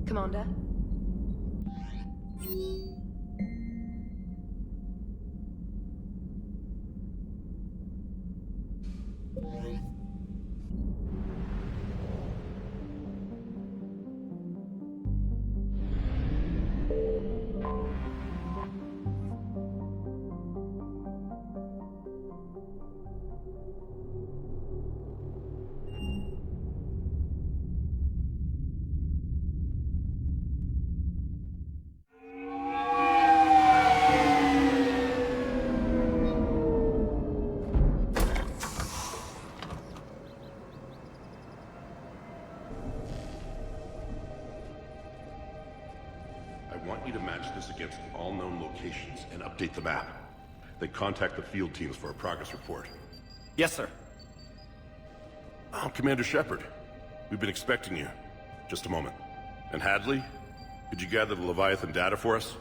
Commander? I want you to match this against all known locations and update the map. Then contact the field teams for a progress report. Yes, sir. Oh, Commander Shepard. We've been expecting you. Just a moment. And Hadley? Could you gather the Leviathan data for us?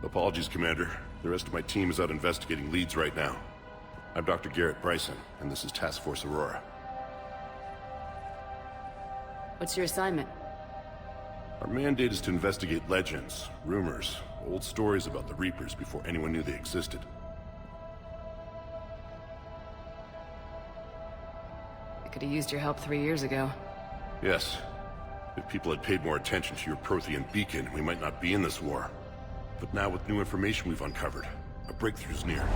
Apologies, Commander. The rest of my team is out investigating leads right now. I'm Dr. Garrett Bryson, and this is Task Force Aurora. What's your assignment? Our mandate is to investigate legends, rumors, old stories about the Reapers before anyone knew they existed. I could have used your help 3 years ago. Yes. If people had paid more attention to your Prothean beacon, we might not be in this war. But now with new information we've uncovered, a breakthrough's near.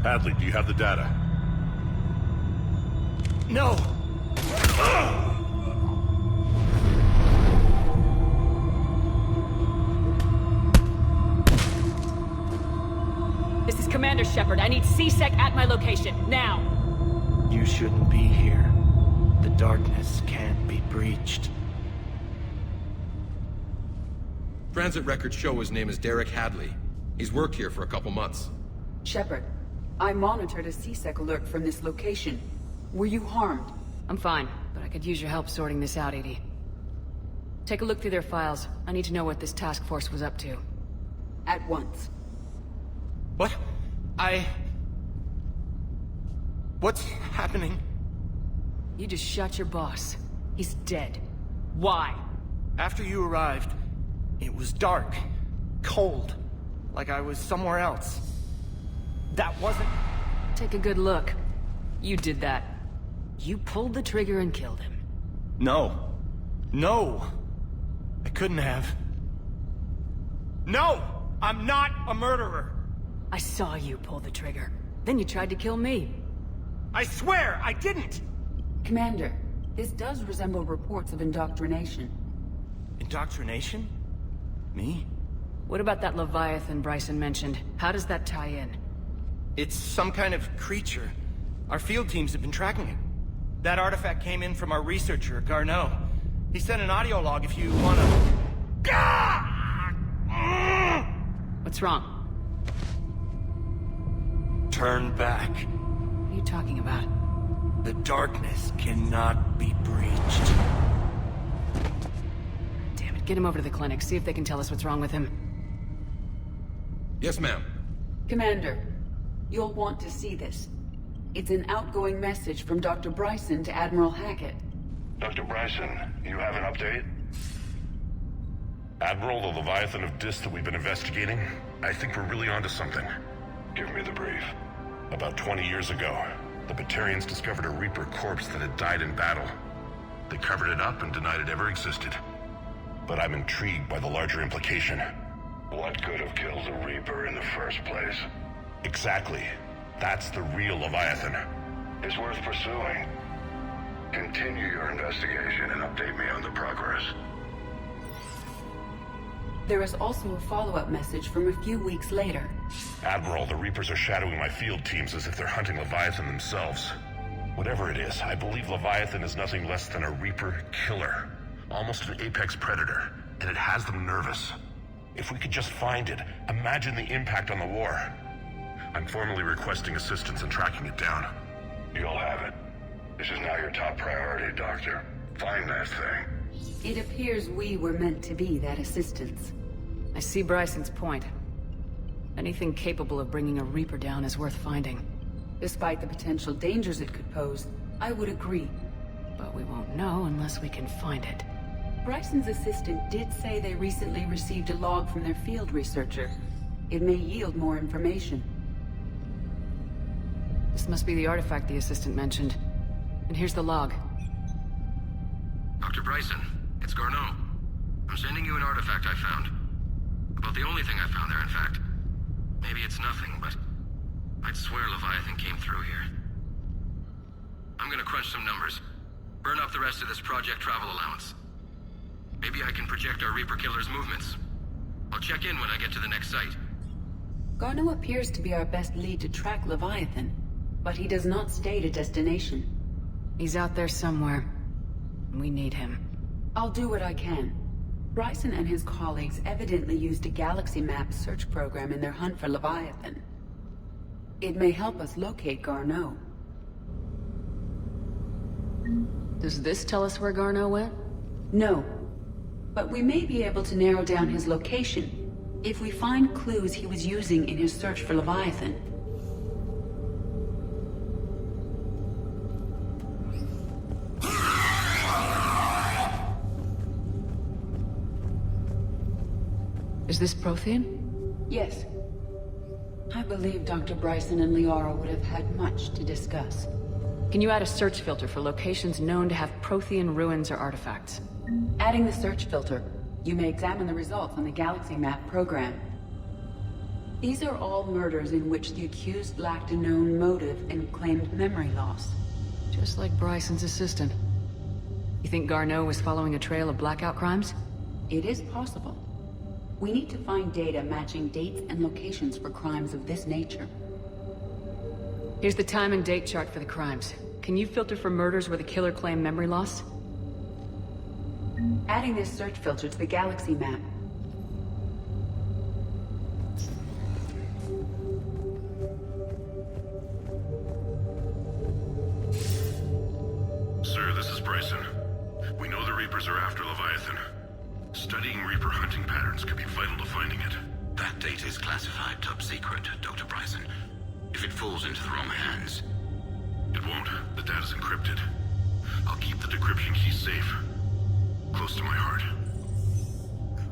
Hadley, do you have the data? No! This is Commander Shepard. I need C-Sec at my location, now! You shouldn't be here. The darkness can't be breached. Transit records show his name is Derek Hadley. He's worked here for a couple months. Shepard, I monitored a C-Sec alert from this location. Were you harmed? I'm fine, but I could use your help sorting this out, EDI. Take a look through their files. I need to know what this task force was up to. At once. What? What's happening? You just shot your boss. He's dead. Why? After you arrived, it was dark, cold, like I was somewhere else. That wasn't... Take a good look. You did that. You pulled the trigger and killed him. No. No! I couldn't have. No! I'm not a murderer! I saw you pull the trigger. Then you tried to kill me. I swear I didn't! Commander, this does resemble reports of indoctrination. Indoctrination? Me? What about that Leviathan Bryson mentioned? How does that tie in? It's some kind of creature. Our field teams have been tracking it. That artifact came in from our researcher, Garneau. He sent an audio log if you wanna... What's wrong? Turn back. What are you talking about? The darkness cannot be breached. Damn it, get him over to the clinic. See if they can tell us what's wrong with him. Yes, ma'am. Commander, you'll want to see this. It's an outgoing message from Dr. Bryson to Admiral Hackett. Dr. Bryson, you have an update? Admiral, the Leviathan of Dis that we've been investigating, I think we're really onto something. Give me the brief. About 20 years ago, the Batarians discovered a Reaper corpse that had died in battle. They covered it up and denied it ever existed. But I'm intrigued by the larger implication. What could have killed the Reaper in the first place? Exactly. That's the real Leviathan. It's worth pursuing. Continue your investigation and update me on the progress. There is also a follow-up message from a few weeks later. Admiral, the Reapers are shadowing my field teams as if they're hunting Leviathan themselves. Whatever it is, I believe Leviathan is nothing less than a Reaper killer. Almost an apex predator, and it has them nervous. If we could just find it, imagine the impact on the war. I'm formally requesting assistance in tracking it down. You'll have it. This is now your top priority, Doctor. Find that thing. It appears we were meant to be that assistance. I see Bryson's point. Anything capable of bringing a Reaper down is worth finding. Despite the potential dangers it could pose, I would agree. But we won't know unless we can find it. Bryson's assistant did say they recently received a log from their field researcher. It may yield more information. This must be the artifact the assistant mentioned. And here's the log. Dr. Bryson, it's Garneau. I'm sending you an artifact I found. About the only thing I found there, in fact. Maybe it's nothing, but I'd swear Leviathan came through here. I'm gonna crunch some numbers. Burn up the rest of this project travel allowance. Maybe I can project our Reaper Killer's movements. I'll check in when I get to the next site. Garneau appears to be our best lead to track Leviathan, but he does not state a destination. He's out there somewhere. We need him. I'll do what I can. Bryson and his colleagues evidently used a galaxy map search program in their hunt for Leviathan. It may help us locate Garneau. Does this tell us where Garneau went? No, but we may be able to narrow down his location if we find clues he was using in his search for Leviathan. Is this Prothean? Yes. I believe Dr. Bryson and Liara would have had much to discuss. Can you add a search filter for locations known to have Prothean ruins or artifacts? Adding the search filter, you may examine the results on the Galaxy Map program. These are all murders in which the accused lacked a known motive and claimed memory loss. Just like Bryson's assistant. You think Garneau was following a trail of blackout crimes? It is possible. We need to find data matching dates and locations for crimes of this nature. Here's the time and date chart for the crimes. Can you filter for murders where the killer claimed memory loss? Adding this search filter to the Galaxy Map. Sir, this is Bryson. We know the Reapers are after Leviathan. Studying Reaper hunting patterns could be vital to finding it. That data is classified top secret, Dr. Bryson. If it falls into the wrong hands... It won't. The data's encrypted. I'll keep the decryption key safe. Close to my heart.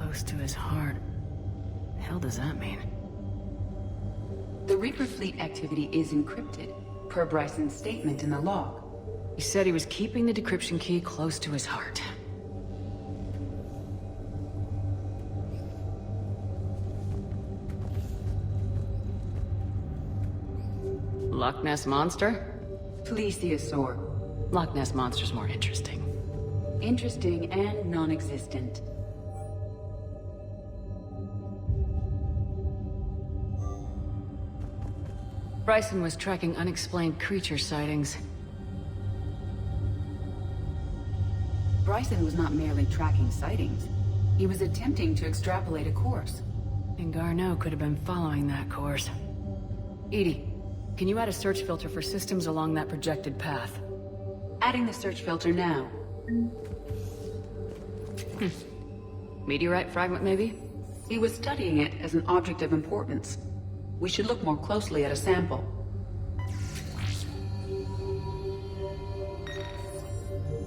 Close to his heart. The hell does that mean? The Reaper fleet activity is encrypted, per Bryson's statement in the log. He said he was keeping the decryption key close to his heart. Loch Ness Monster? Tali'Zorah. Loch Ness Monster's more interesting. Interesting and non-existent. Bryson was tracking unexplained creature sightings. Bryson was not merely tracking sightings. He was attempting to extrapolate a course. And Garneau could have been following that course. EDI, can you add a search filter for systems along that projected path? Adding the search filter now. Meteorite fragment, maybe? He was studying it as an object of importance. We should look more closely at a sample.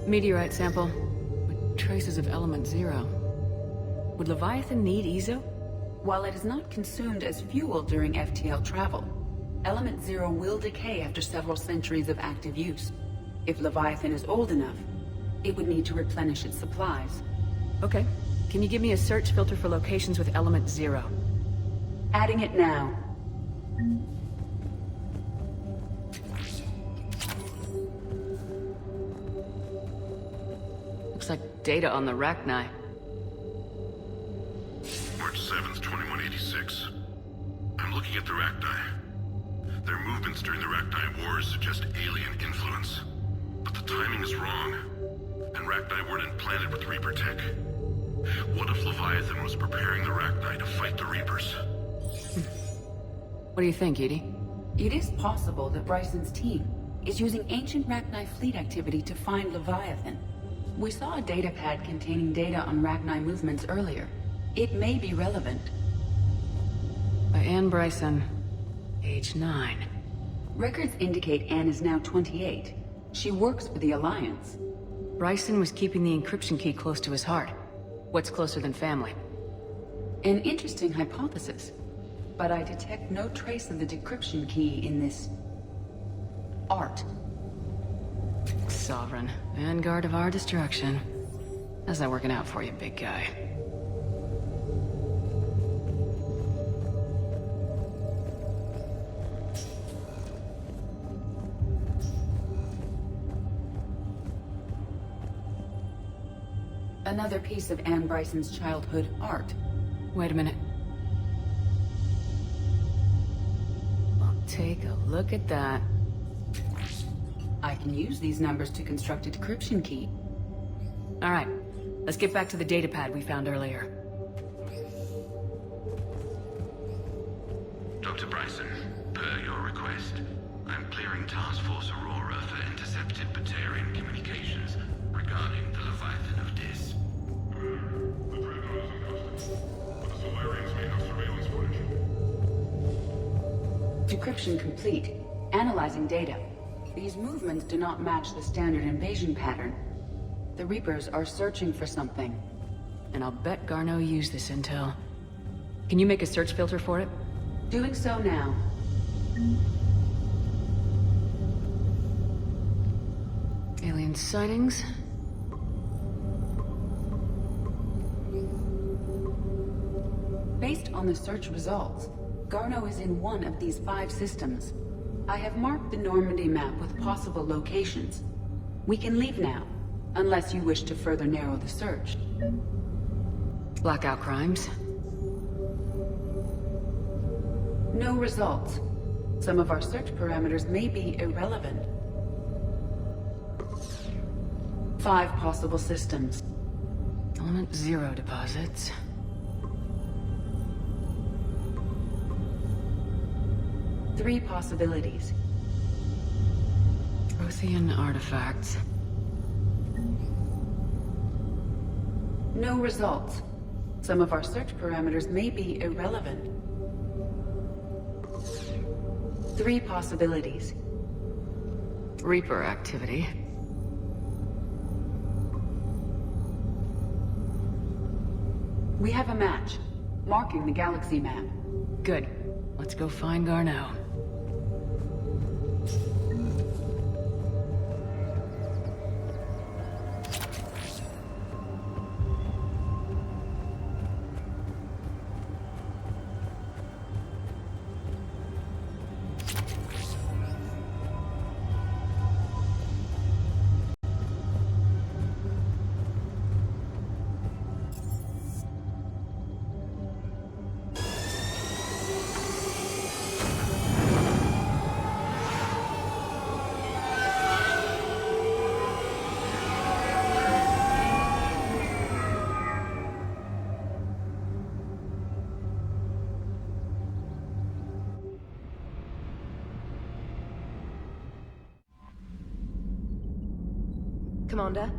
Meteorite sample, with traces of element 0. Would Leviathan need EZO? While it is not consumed as fuel during FTL travel, element 0 will decay after several centuries of active use. If Leviathan is old enough, it would need to replenish its supplies. Okay. Can you give me a search filter for locations with element 0? Adding it now. Looks like data on the Rachni. March 7th, 2186. I'm looking at the Rachni. Their movements during the Rachni Wars suggest alien influence. But the timing is wrong. And Rachni weren't implanted with Reaper tech. What if Leviathan was preparing the Rachni to fight the Reapers? What do you think, EDI? It is possible that Bryson's team is using ancient Rachni fleet activity to find Leviathan. We saw a data pad containing data on Rachni movements earlier. It may be relevant. By Anne Bryson, age 9. Records indicate Anne is now 28. She works for the Alliance. Bryson was keeping the encryption key close to his heart. What's closer than family? An interesting hypothesis, but I detect no trace of the decryption key in this... art. Sovereign. Vanguard of our destruction. How's that working out for you, big guy? Another piece of Anne Bryson's childhood art. Wait a minute. Well, take a look at that. I can use these numbers to construct a decryption key. All right, let's get back to the datapad we found earlier. Dr. Bryson, per your request, I'm clearing Task Force Aurora for intercepted Batarian communications regarding the Leviathan of Dis. The Dreadnought is in custody, but the Solarians may have surveillance footage. Decryption complete. Analyzing data. These movements do not match the standard invasion pattern. The Reapers are searching for something. And I'll bet Garneau used this intel. Can you make a search filter for it? Doing so now. Alien sightings? Based on the search results, Garneau is in one of these 5 systems. I have marked the Normandy map with possible locations. We can leave now, unless you wish to further narrow the search. Blackout crimes? No results. Some of our search parameters may be irrelevant. 5 possible systems. Element 0 deposits. Three possibilities. Prothean artifacts. No results. Some of our search parameters may be irrelevant. 3 possibilities. Reaper activity. We have a match, marking the galaxy map. Good. Let's go find Garneau. Commander?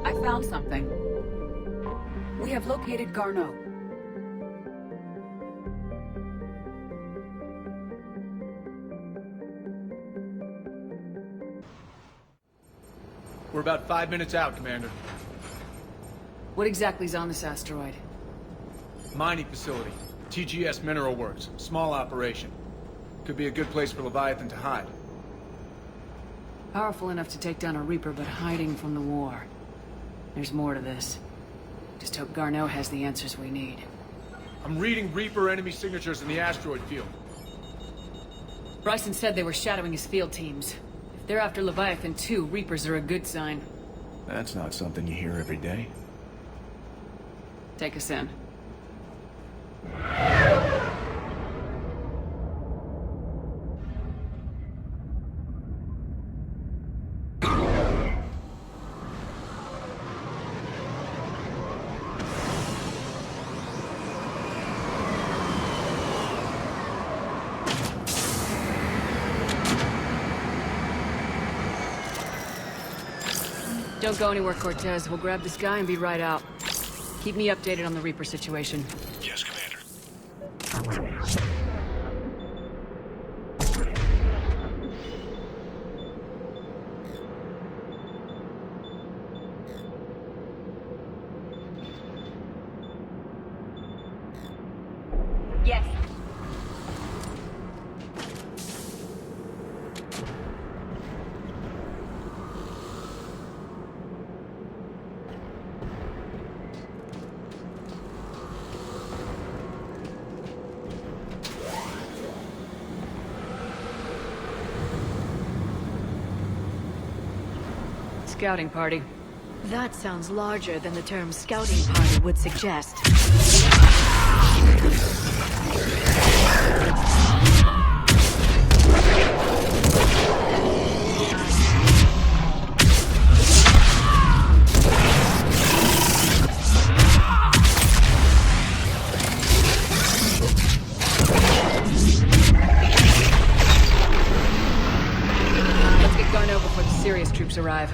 I found something. We have located Garneau. We're about 5 minutes out, Commander. What exactly is on this asteroid? Mining facility. TGS Mineral Works. Small operation. Could be a good place for Leviathan to hide. Powerful enough to take down a Reaper, but hiding from the war. There's more to this. Just hope Garneau has the answers we need. I'm reading Reaper enemy signatures in the asteroid field. Bryson said they were shadowing his field teams. If they're after Leviathan too, Reapers are a good sign. That's not something you hear every day. Take us in. Don't go anywhere, Cortez. We'll grab this guy and be right out. Keep me updated on the Reaper situation. Yes, Commander. Yes. Scouting party. That sounds larger than the term scouting party would suggest. Let's get Garneau before the serious troops arrive.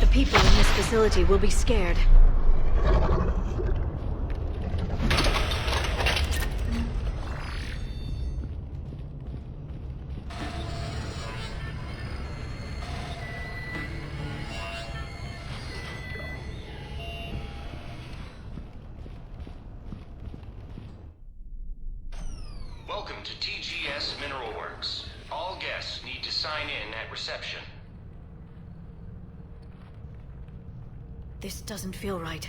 The people in this facility will be scared. Welcome to TGS Mineral Works. All guests need to sign in at reception. This doesn't feel right.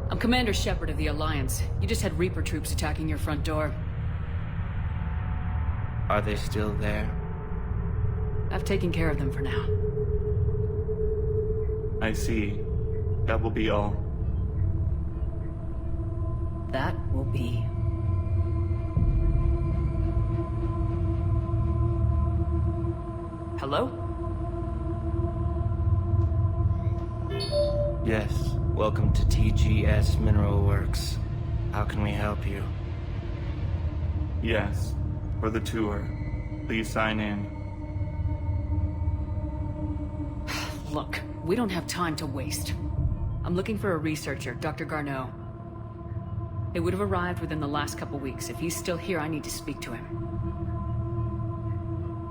I'm Commander Shepard of the Alliance. You just had Reaper troops attacking your front door. Are they still there? I've taken care of them for now. I see. That will be all. That will be. Hello? Yes. Welcome to TGS Mineral Works. How can we help you? Yes. For the tour. Please sign in. Look, we don't have time to waste. I'm looking for a researcher, Dr. Garneau. They would have arrived within the last couple weeks. If he's still here, I need to speak to him.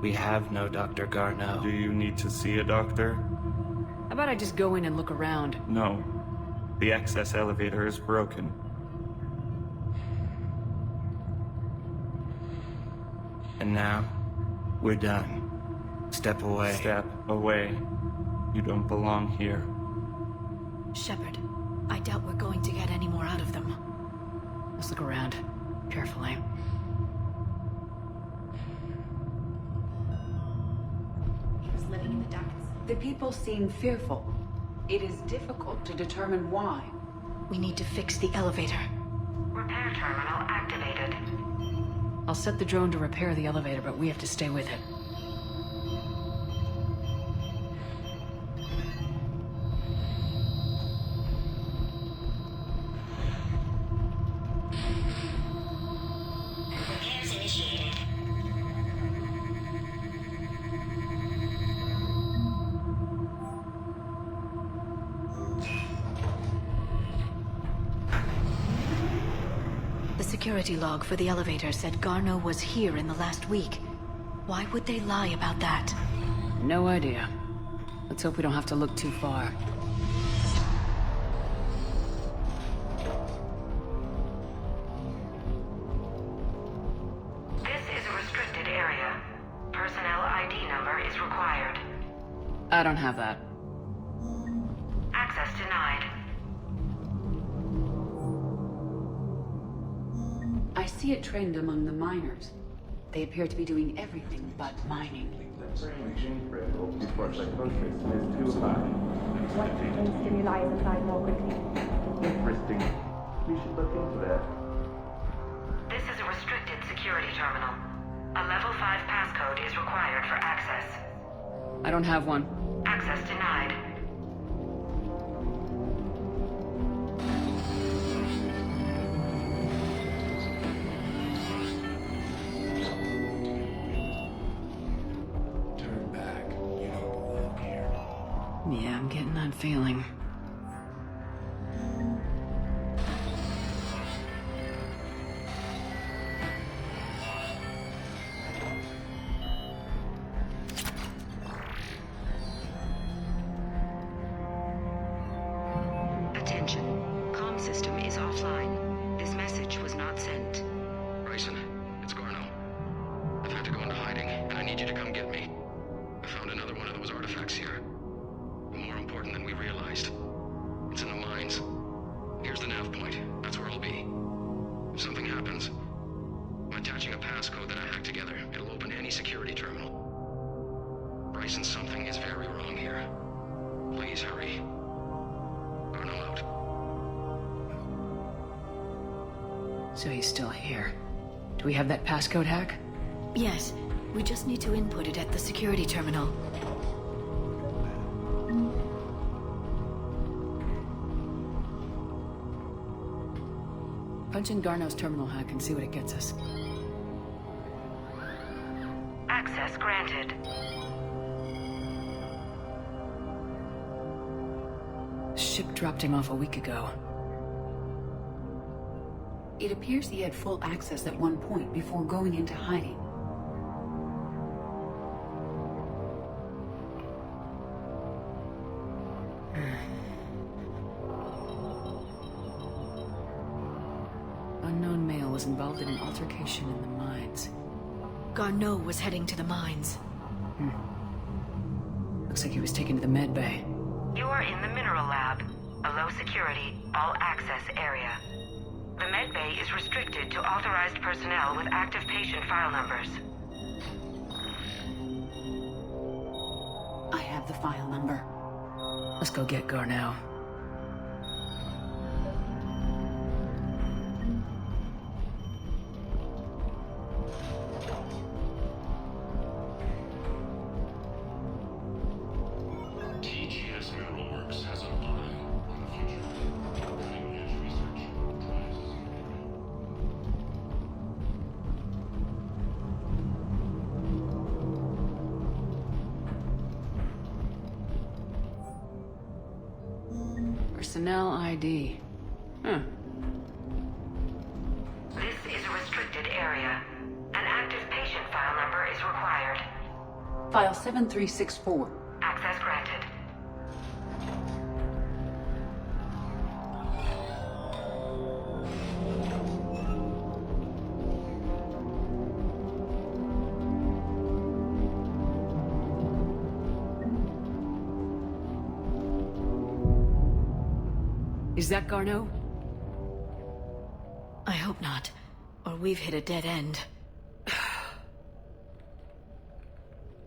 We have no Dr. Garneau. Do you need to see a doctor? How about I just go in and look around? No. The access elevator is broken. And now, we're done. Step away. Step away. You don't belong here. Shepard, I doubt we're going to get any more out of them. Let's look around. Carefully. He was living in the ducts. The people seem fearful. It is difficult to determine why. We need to fix the elevator. Repair terminal activated. I'll set the drone to repair the elevator, but we have to stay with it. Repairs initiated. The security log for the elevator said Garneau was here in the last week. Why would they lie about that? No idea. Let's hope we don't have to look too far. This is a restricted area. Personnel ID number is required. I don't have that. Access denied. I see a trend among the miners. They appear to be doing everything but mining. Stimuli is applied more quickly. Interesting. We should look into that. This is a restricted security terminal. A level 5 passcode is required for access. I don't have one. Access denied. Turn back. You don't belong here. Yeah, I'm getting that feeling. Attention. Comm system is offline. This message was not sent. Bryson, it's Garno. I've had to go into hiding, and I need you to come get me. I found another one of those artifacts here. More important than we realized. It's in the mines. Here's the nav point. That's where I'll be. If something happens, I'm attaching a passcode that I hacked together. It'll open any security terminal. Bryson, something is very wrong here. Please hurry. Garno out. So he's still here. Do we have that passcode hack? Yes, we just need to input it at the security terminal. Punch in Garno's terminal hack and see what it gets us. Access granted. Ship dropped him off a week ago. It appears he had full access at one point before going into hiding. Unknown male was involved in an altercation in the mines. Garneau was heading to the mines. Looks like he was taken to the med bay. You are in the mineral lab, a low security, all access area. The med bay is restricted to authorized personnel with active patient file numbers. I have the file number. Let's go get Garneau. TGS Mineral Works has an eye on the future. Cutting-edge research drives us Personnel ID. Huh. This is a restricted area. An active patient file number is required. File 7364. Access granted. Is that Garneau? I hope not, or we've hit a dead end.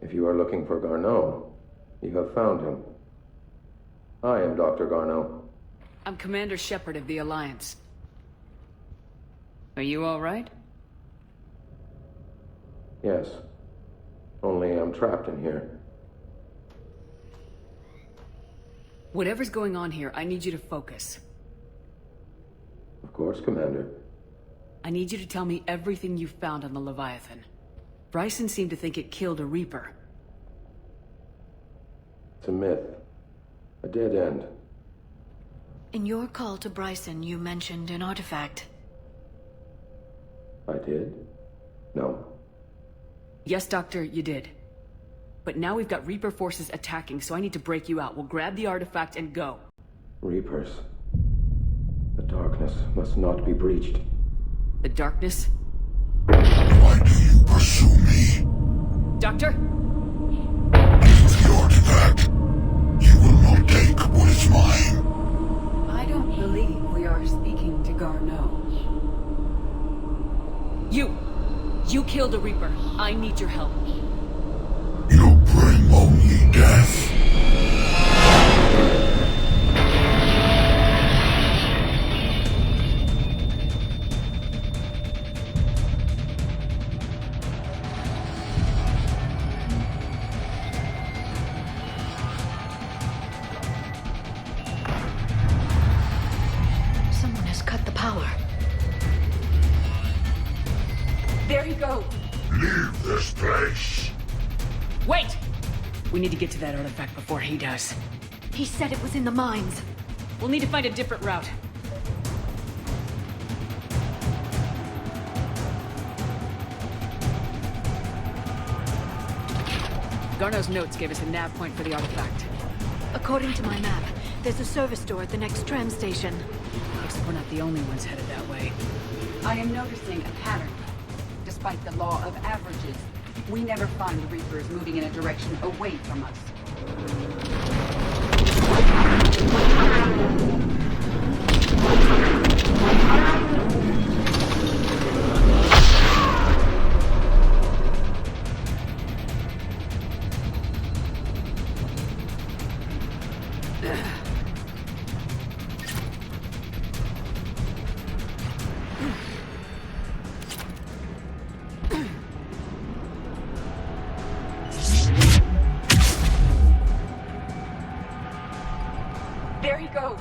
If you are looking for Garneau, you have found him. I am Dr. Garneau. I'm Commander Shepard of the Alliance. Are you all right? Yes. Only I'm trapped in here. Whatever's going on here, I need you to focus. Of course, Commander. I need you to tell me everything you found on the Leviathan. Bryson seemed to think it killed a Reaper. It's a myth. A dead end. In your call to Bryson, you mentioned an artifact. I did? No. Yes, Doctor, you did. But now we've got Reaper forces attacking, so I need to break you out. We'll grab the artifact and go. Reapers. The darkness must not be breached. The darkness? Why do you pursue me? Doctor? Give the artifact. You will not take what is mine. I don't believe we are speaking to Garneau. You killed a Reaper. I need your help. You bring only death. Someone has cut the power. There he goes. Leave this place. Wait! We need to get to that artifact before he does. He said it was in the mines. We'll need to find a different route. Garneau's notes gave us a nav point for the artifact. According to my map, there's a service door at the next tram station. Looks like we're not the only ones headed that way. I am noticing a pattern. Despite the law of averages, we never find the Reapers moving in a direction away from us. There he goes.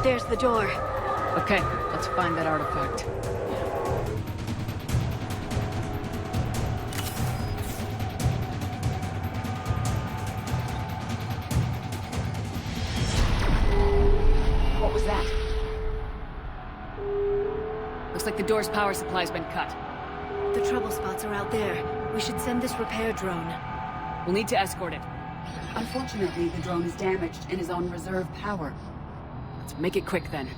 There's the door. Okay, let's find that artifact. like the door's power supply's been cut. The trouble spots are out there. We should send this repair drone. We'll need to escort it. Unfortunately, the drone is damaged and is on reserve power. Let's make it quick then.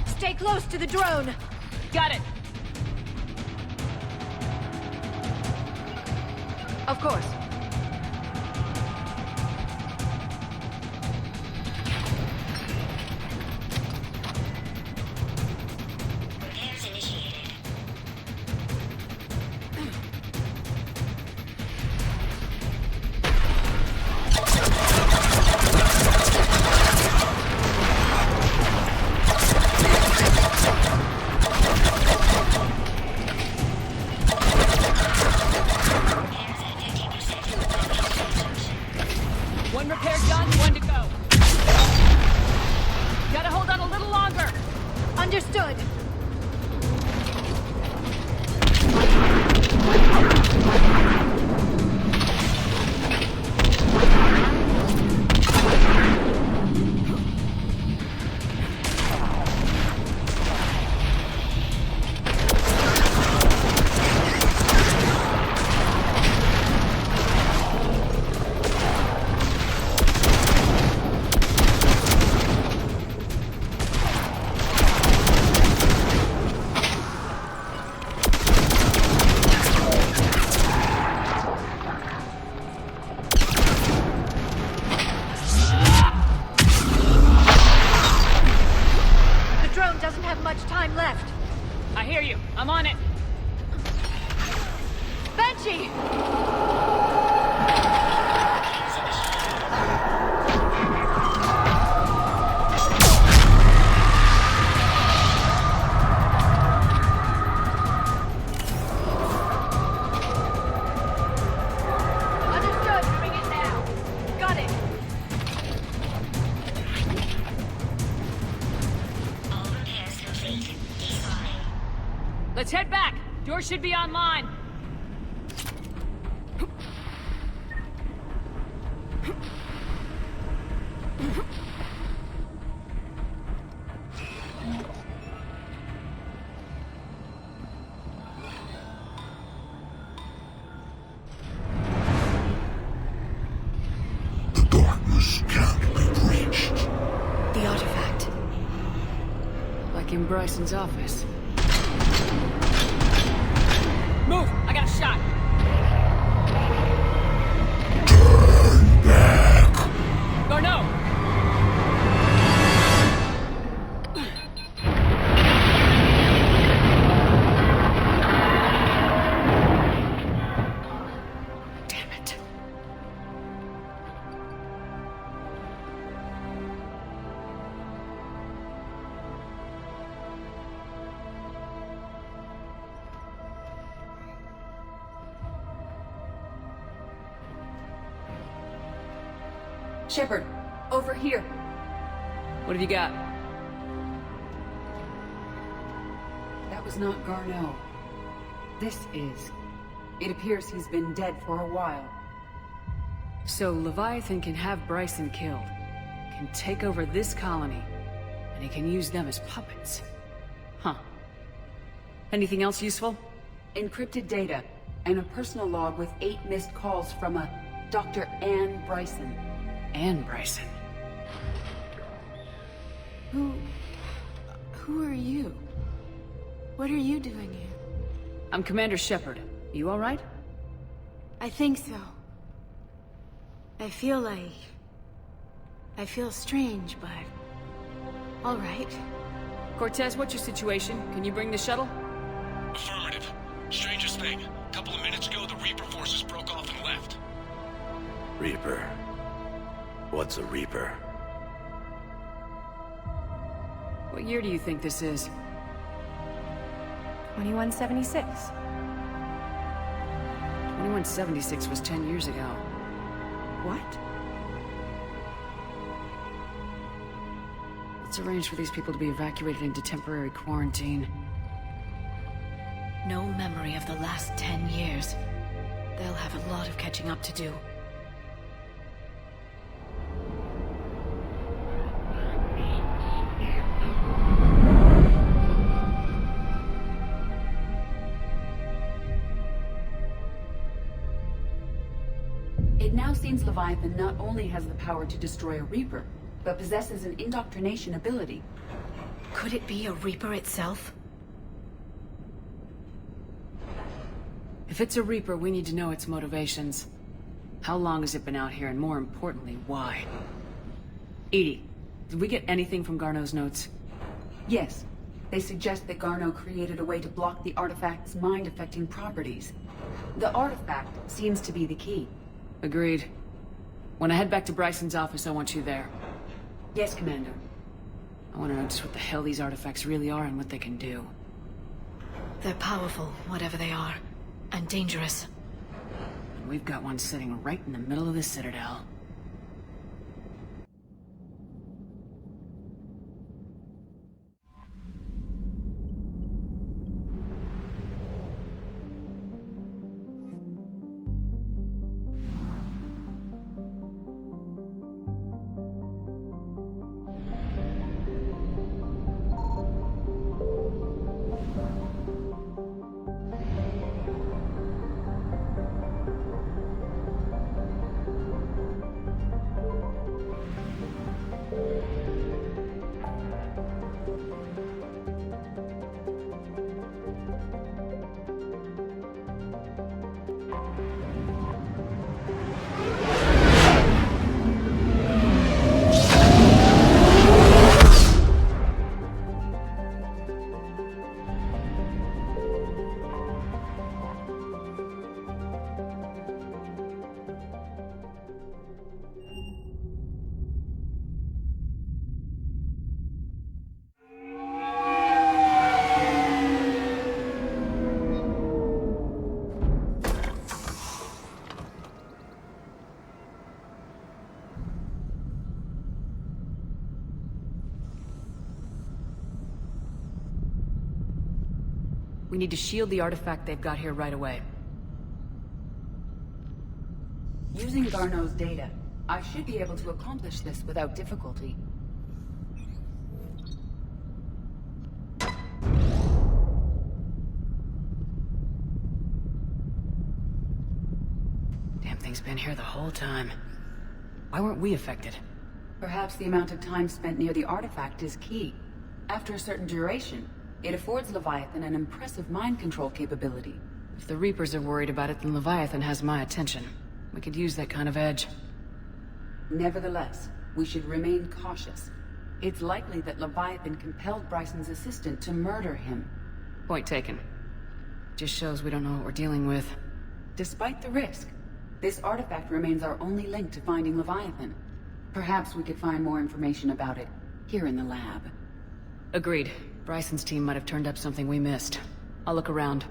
Stay close to the drone! Got it! Of course. One repair done, one to go. Gotta hold on a little longer. Understood. I hear you. I'm on it. Banshee! Understood. Bring it now. Got it. Let's head back. Door should be online. The darkness can't be breached. The artifact. Like in Bryson's office. Move! I got a shot! Turn back! Garneau! Damn it. Shepard, over here. What have you got? That was not Garneau. This is. It appears he's been dead for a while. So Leviathan can have Bryson killed, can take over this colony, and he can use them as puppets. Huh. Anything else useful? Encrypted data, and a personal log with 8 missed calls from a Dr. Ann Bryson. Ann Bryson. Who are you? What are you doing here? I'm Commander Shepard. You all right? I think so. I feel strange, but... all right. Cortez, what's your situation? Can you bring the shuttle? Affirmative. Strangest thing. A couple of minutes ago, the Reaper forces broke off and left. Reaper. What's a Reaper? What year do you think this is? 2176. 2176 was 10 years ago. What? Let's arrange for these people to be evacuated into temporary quarantine. No memory of the last 10 years. They'll have a lot of catching up to do. It now seems Leviathan not only has the power to destroy a Reaper, but possesses an indoctrination ability. Could it be a Reaper itself? If it's a Reaper, we need to know its motivations. How long has it been out here, and more importantly, why? EDI, did we get anything from Garneau's notes? Yes. They suggest that Garneau created a way to block the artifact's mind-affecting properties. The artifact seems to be the key. Agreed. When I head back to Bryson's office, I want you there. Yes, Commander. I want to know just what the hell these artifacts really are and what they can do. They're powerful, whatever they are. And dangerous. And we've got one sitting right in the middle of the Citadel. We need to shield the artifact they've got here right away. Using Garneau's data, I should be able to accomplish this without difficulty. Damn thing's been here the whole time. Why weren't we affected? Perhaps the amount of time spent near the artifact is key. After a certain duration, it affords Leviathan an impressive mind control capability. If the Reapers are worried about it, then Leviathan has my attention. We could use that kind of edge. Nevertheless, we should remain cautious. It's likely that Leviathan compelled Bryson's assistant to murder him. Point taken. Just shows we don't know what we're dealing with. Despite the risk, this artifact remains our only link to finding Leviathan. Perhaps we could find more information about it here in the lab. Agreed. Bryson's team might have turned up something we missed. I'll look around.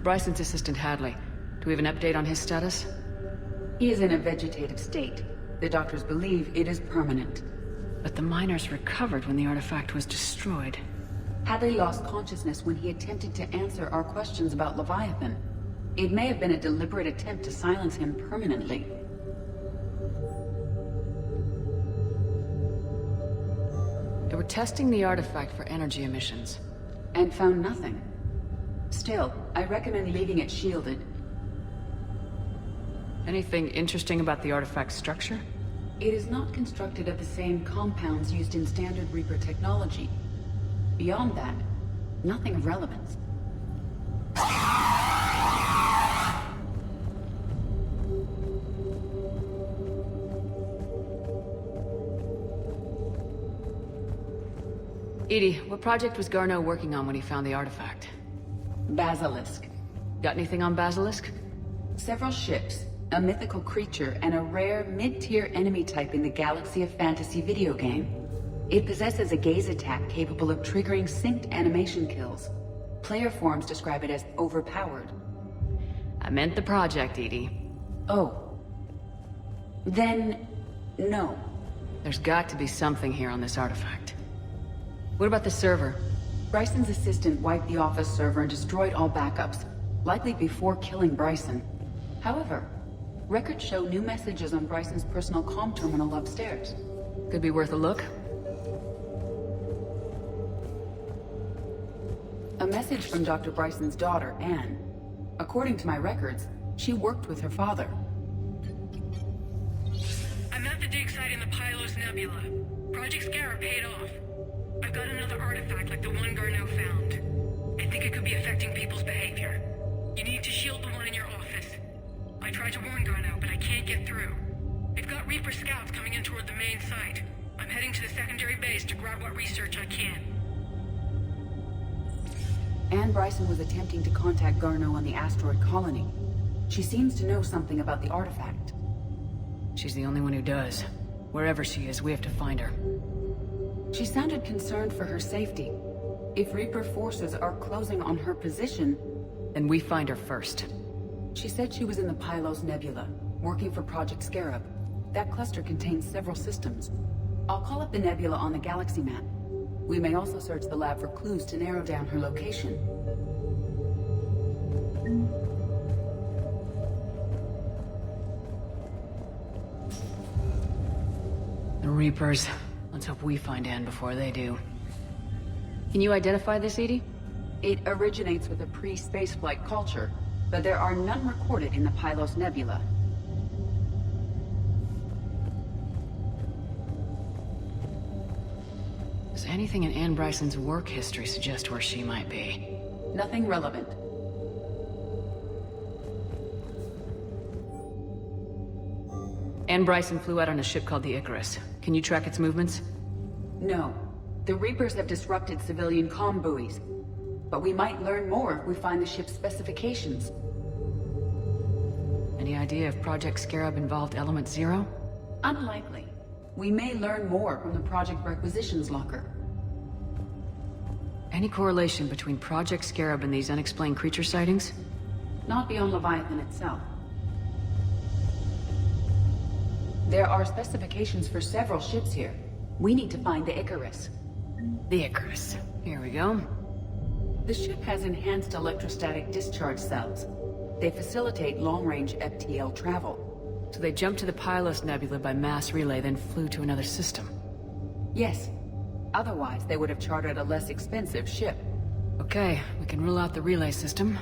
Bryson's assistant Hadley. Do we have an update on his status? He is in a vegetative state. The doctors believe it is permanent. But the miners recovered when the artifact was destroyed. Hadley lost consciousness when he attempted to answer our questions about Leviathan. It may have been a deliberate attempt to silence him permanently. They were testing the artifact for energy emissions. And found nothing. Still, I recommend leaving it shielded. Anything interesting about the artifact's structure? It is not constructed of the same compounds used in standard Reaper technology. Beyond that, nothing of relevance. EDI, what project was Garneau working on when he found the artifact? Basilisk. Got anything on Basilisk? Several ships, a mythical creature, and a rare mid-tier enemy type in the Galaxy of Fantasy video game. It possesses a gaze attack capable of triggering synced animation kills. Player forums describe it as overpowered. I meant the project, EDI. Oh. Then, no. There's got to be something here on this artifact. What about the server? Bryson's assistant wiped the office server and destroyed all backups, likely before killing Bryson. However, records show new messages on Bryson's personal comm terminal upstairs. Could be worth a look. A message from Dr. Bryson's daughter, Anne. According to my records, she worked with her father. I'm at the dig site in the Pylos Nebula. Project Scarab paid off. I've got another artifact like the one Garneau found. I think it could be affecting people's behavior. You need to shield the one in your office. I tried to warn Garneau, but I can't get through. They've got Reaper scouts coming in toward the main site. I'm heading to the secondary base to grab what research I can. Anne Bryson was attempting to contact Garneau on the asteroid colony. She seems to know something about the artifact. She's the only one who does. Wherever she is, we have to find her. She sounded concerned for her safety. If Reaper forces are closing on her position... Then we find her first. She said she was in the Pylos Nebula, working for Project Scarab. That cluster contains several systems. I'll call up the nebula on the galaxy map. We may also search the lab for clues to narrow down her location. The Reapers. Let's hope we find Anne before they do. Can you identify this, Edie? It originates with a pre-spaceflight culture, but there are none recorded in the Pylos Nebula. Does anything in Anne Bryson's work history suggest where she might be? Nothing relevant. Anne Bryson flew out on a ship called the Icarus. Can you track its movements? No. The Reapers have disrupted civilian comm buoys. But we might learn more if we find the ship's specifications. Any idea if Project Scarab involved Element Zero? Unlikely. We may learn more from the Project Requisitions Locker. Any correlation between Project Scarab and these unexplained creature sightings? Not beyond Leviathan itself. There are specifications for several ships here. We need to find the Icarus. The Icarus. Here we go. The ship has enhanced electrostatic discharge cells. They facilitate long-range FTL travel. So they jumped to the Pylos Nebula by mass relay, then flew to another system? Yes. Otherwise, they would have chartered a less expensive ship. Okay, we can rule out the relay system.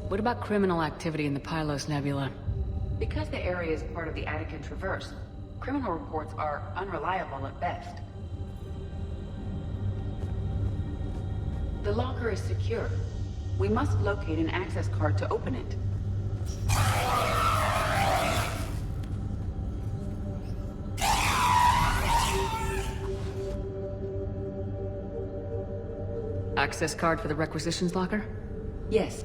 What about criminal activity in the Pylos Nebula? Because the area is part of the Attican Traverse, criminal reports are unreliable at best. The locker is secure. We must locate an access card to open it. Access card for the requisitions locker? Yes.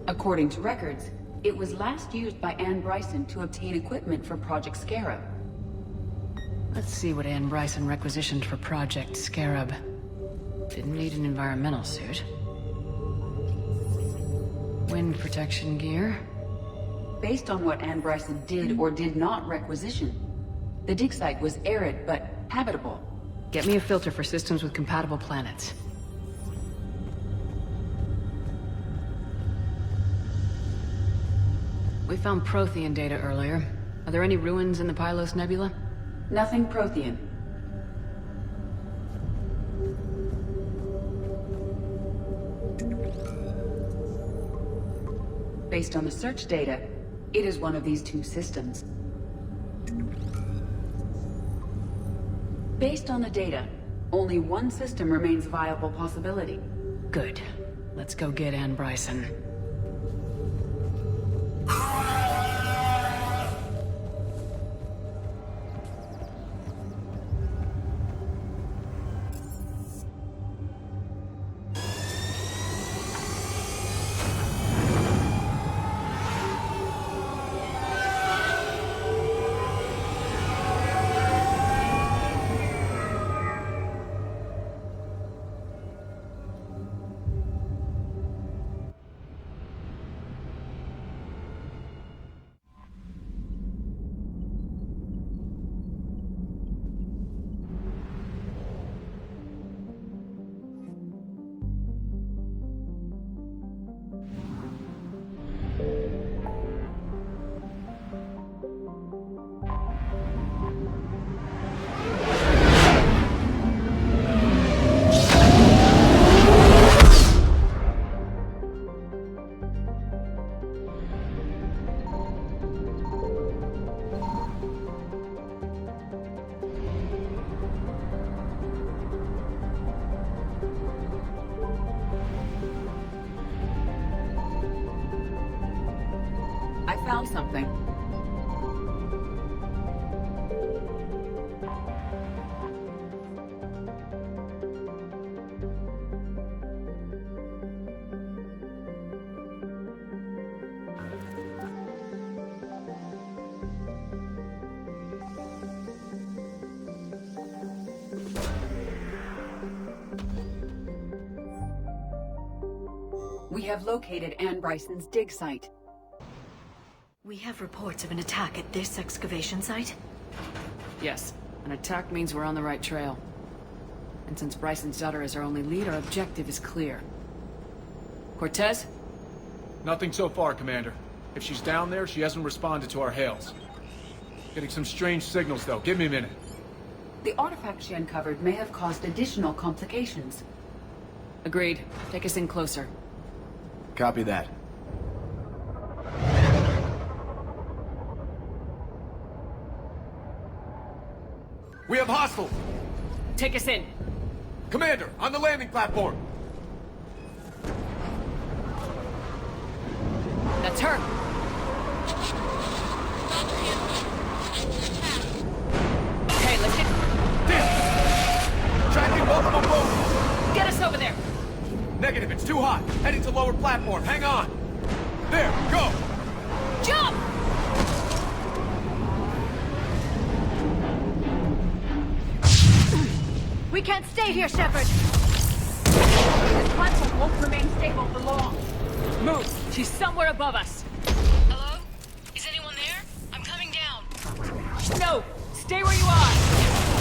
According to records, it was last used by Anne Bryson to obtain equipment for Project Scarab. Let's see what Anne Bryson requisitioned for Project Scarab. Didn't need an environmental suit. Wind protection gear. Based on what Anne Bryson did or did not requisition, the dig site was arid but habitable. Get me a filter for systems with compatible planets. We found Prothean data earlier. Are there any ruins in the Pylos Nebula? Nothing Prothean. Based on the search data, it is one of these two systems. Based on the data, only one system remains a viable possibility. Good. Let's go get Anne Bryson. found something. We have located Anne Bryson's dig site. We have reports of an attack at this excavation site? Yes. An attack means we're on the right trail. And since Bryson's daughter is our only lead, our objective is clear. Cortez? Nothing so far, Commander. If she's down there, she hasn't responded to our hails. Getting some strange signals, though. Give me a minute. The artifact she uncovered may have caused additional complications. Agreed. Take us in closer. Copy that. We have hostile! Take us in. Commander, on the landing platform! That's her! Okay, let's get... Damn! Tracking multiple boats! Get us over there! Negative, it's too hot. Heading to lower platform. Hang on. There, go! Jump! We can't stay here, Shepard! This platform won't remain stable for long. Move! She's somewhere above us! Hello? Is anyone there? I'm coming down. No! Stay where you are!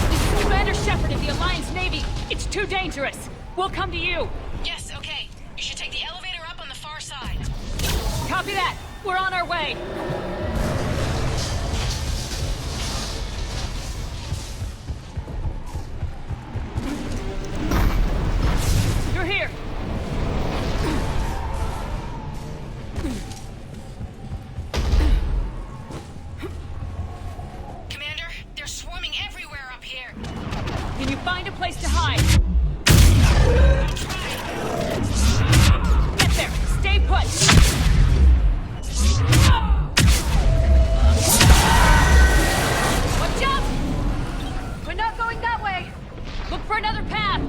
This is Commander Shepard of the Alliance Navy! It's too dangerous! We'll come to you! Yes, okay. You should take the elevator up on the far side. Copy that! We're on our way! You're here! Commander, they're swarming everywhere up here. Can you find a place to hide? Get there! Stay put! Watch out! We're not going that way! Look for another path!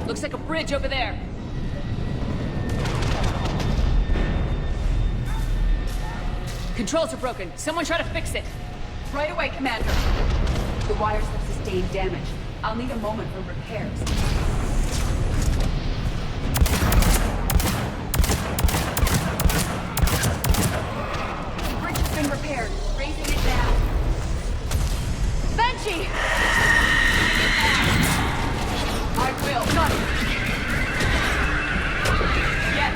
Looks like a bridge over there. Controls are broken. Someone try to fix it. Right away, Commander. The wires have sustained damage. I'll need a moment for repairs. The bridge has been repaired. Raising it now. Banshee! I will. Got it. Yes.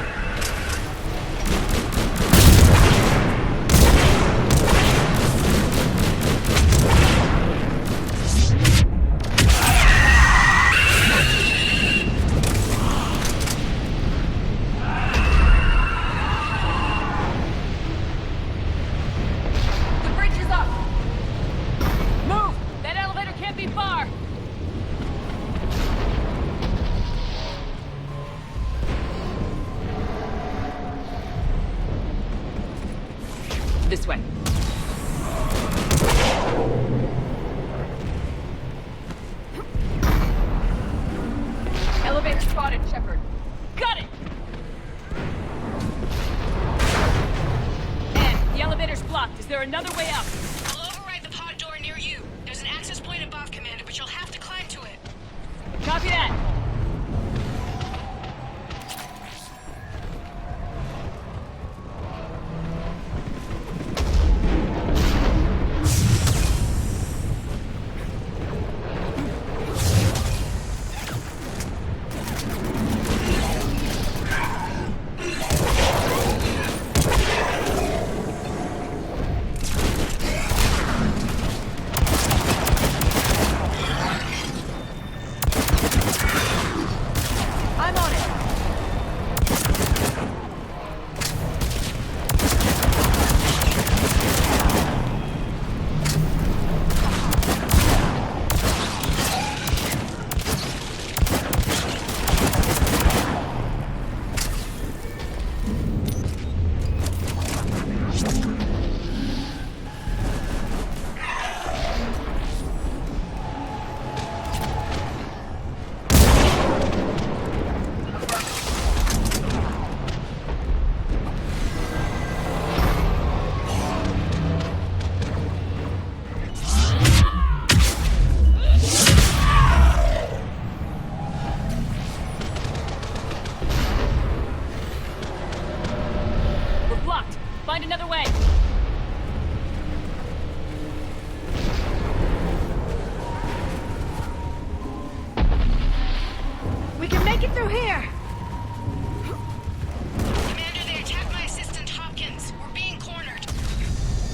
The bridge is up. Move! That elevator can't be far! This way. Elevator spotted, Shepard. Got it! And the elevator's blocked. Is there another way up? I'll override the pod door near you. There's an access point above, Commander, but you'll have to climb to it. Copy that!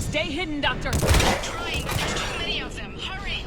Stay hidden, Doctor! Trying, but there's too many of them. Hurry!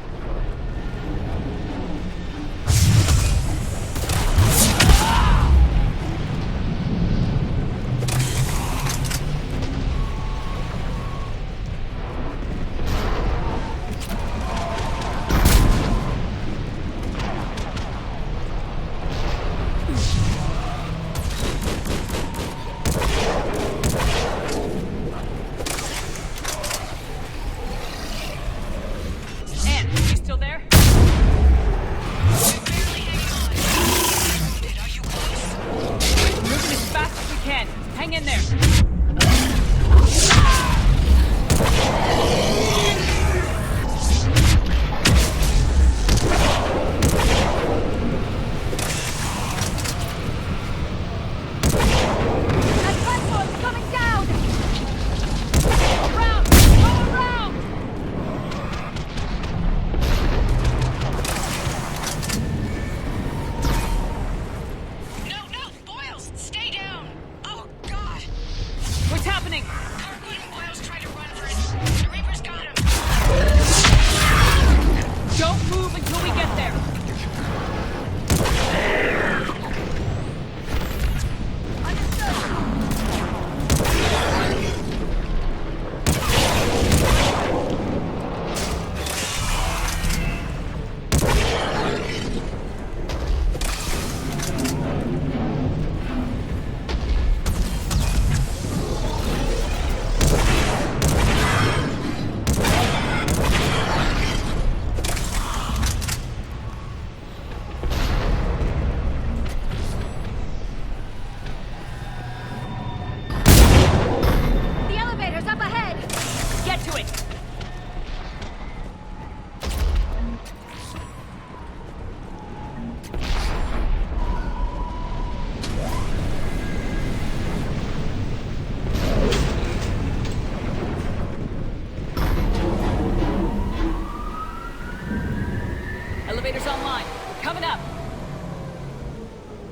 Elevator's online. We're coming up.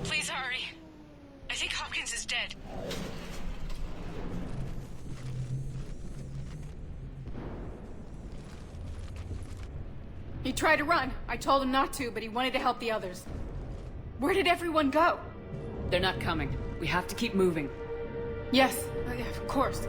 Please hurry. I think Hopkins is dead. He tried to run. I told him not to, but he wanted to help the others. Where did everyone go? They're not coming. We have to keep moving. Yes, of course.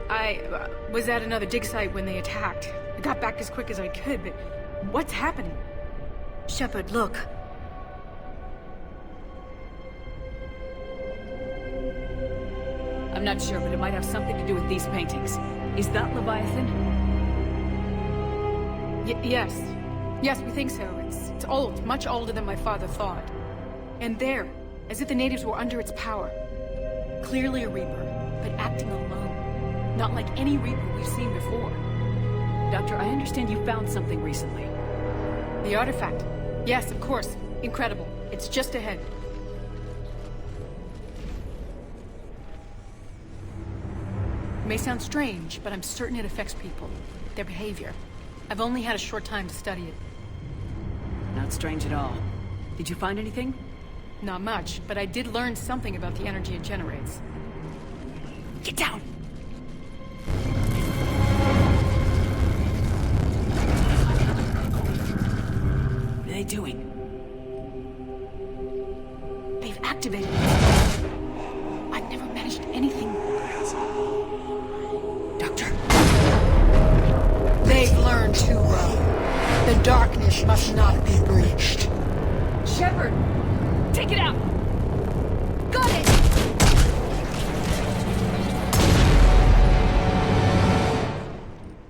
I was at another dig site when they attacked. I got back as quick as I could, but what's happening? Shepard, look. I'm not sure, but it might have something to do with these paintings. Is that Leviathan? Yes. Yes, we think so. It's old, much older than my father thought. And there, as if the natives were under its power. Clearly a Reaper, but acting alone. Not like any Reaper we've seen before. Doctor, I understand you found something recently. The artifact. Yes, of course. Incredible. It's just ahead. It may sound strange, but I'm certain it affects people. Their behavior. I've only had a short time to study it. Not strange at all. Did you find anything? Not much, but I did learn something about the energy it generates. Get down! What are they doing? They've activated it. I've never managed anything. Doctor. They've learned too well. The darkness must not be breached. Shepard! Take it out! Got it!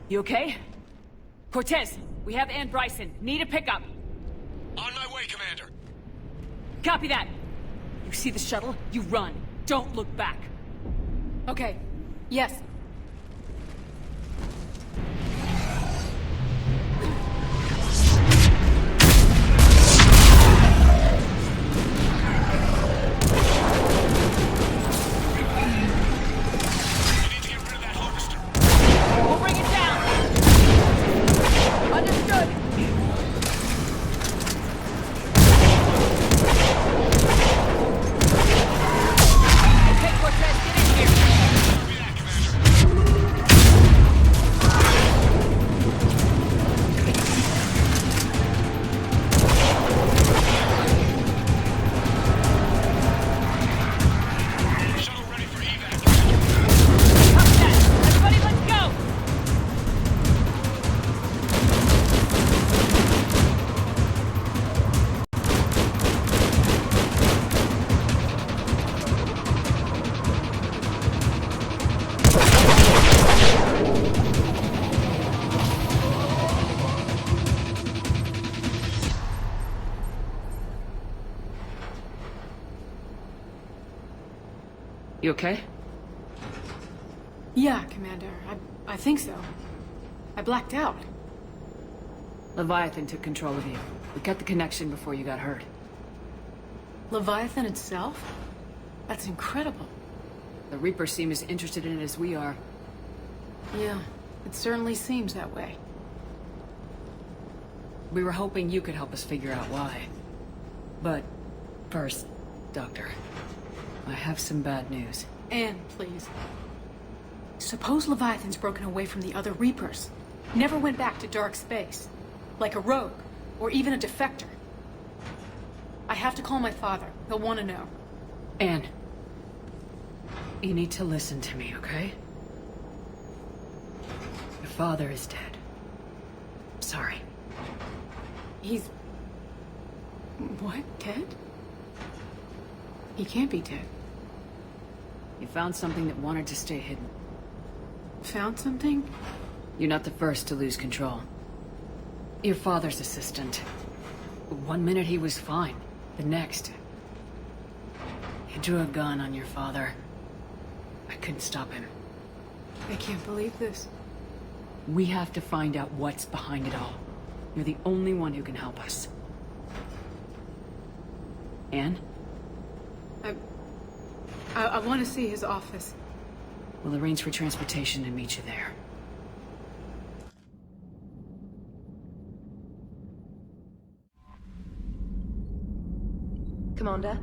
You okay? Cortez, we have Ann Bryson. Need a pickup. On my way, Commander. Copy that. You see the shuttle? You run. Don't look back. Okay. Yes. You okay? Yeah, Commander. I think so. I blacked out. Leviathan took control of you. We cut the connection before you got hurt. Leviathan itself? That's incredible. The Reapers seem as interested in it as we are. Yeah, it certainly seems that way. We were hoping you could help us figure out why. But first, Doctor, I have some bad news. Anne, please. Suppose Leviathan's broken away from the other Reapers. Never went back to dark space. Like a rogue, or even a defector. I have to call my father. He'll want to know. Anne, you need to listen to me, okay? Your father is dead. Sorry. He's... what? Dead? He can't be dead. You found something that wanted to stay hidden. Found something? You're not the first to lose control. Your father's assistant. One minute he was fine. The next... he drew a gun on your father. I couldn't stop him. I can't believe this. We have to find out what's behind it all. You're the only one who can help us. Anne? I want to see his office. We'll arrange for transportation and meet you there. Commander?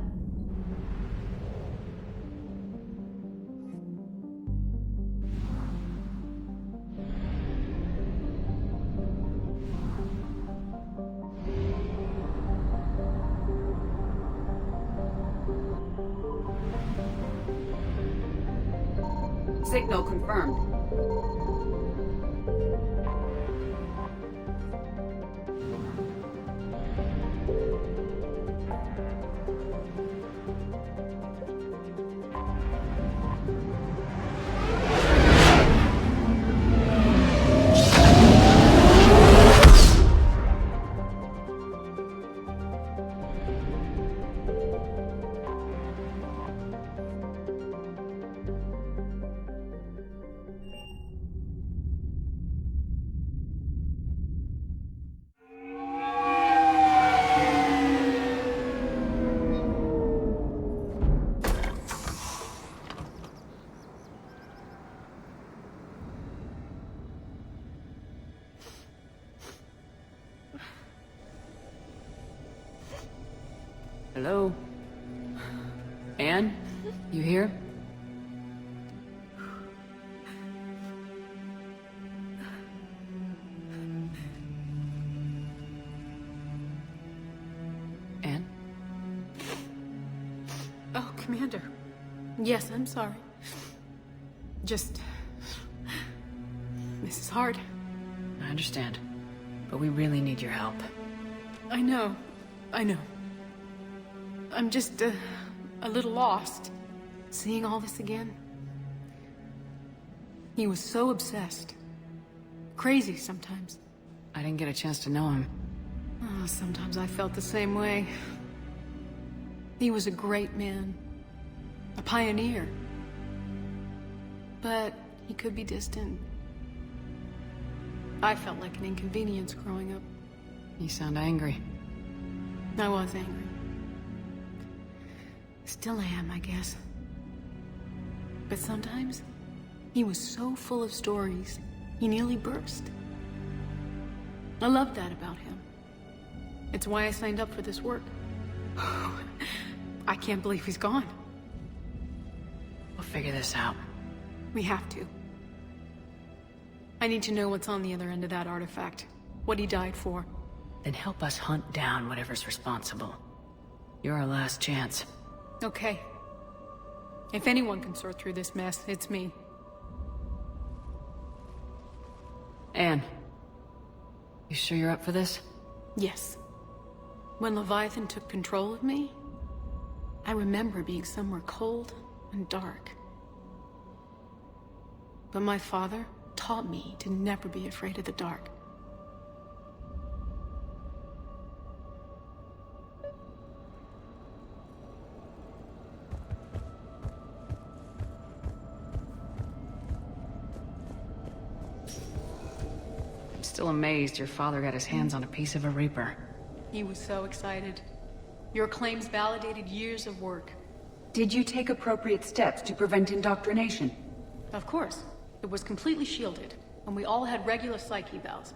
Signal confirmed. Hello? Anne? You here? Anne? Oh, Commander. Yes, I'm sorry. Just... this is hard. I understand. But we really need your help. I know. I'm just, a little lost. Seeing all this again. He was so obsessed. Crazy sometimes. I didn't get a chance to know him. Oh, sometimes I felt the same way. He was a great man. A pioneer. But he could be distant. I felt like an inconvenience growing up. You sound angry. I was angry. Still am, I guess. But sometimes, he was so full of stories, he nearly burst. I love that about him. It's why I signed up for this work. I can't believe he's gone. We'll figure this out. We have to. I need to know what's on the other end of that artifact. What he died for. Then help us hunt down whatever's responsible. You're our last chance. Okay. If anyone can sort through this mess, it's me. Anne, you sure you're up for this? Yes. When Leviathan took control of me, I remember being somewhere cold and dark. But my father taught me to never be afraid of the dark. Still amazed your father got his hands on a piece of a Reaper. He was so excited. Your claims validated years of work. Did you take appropriate steps to prevent indoctrination? Of course. It was completely shielded, and we all had regular psych evals.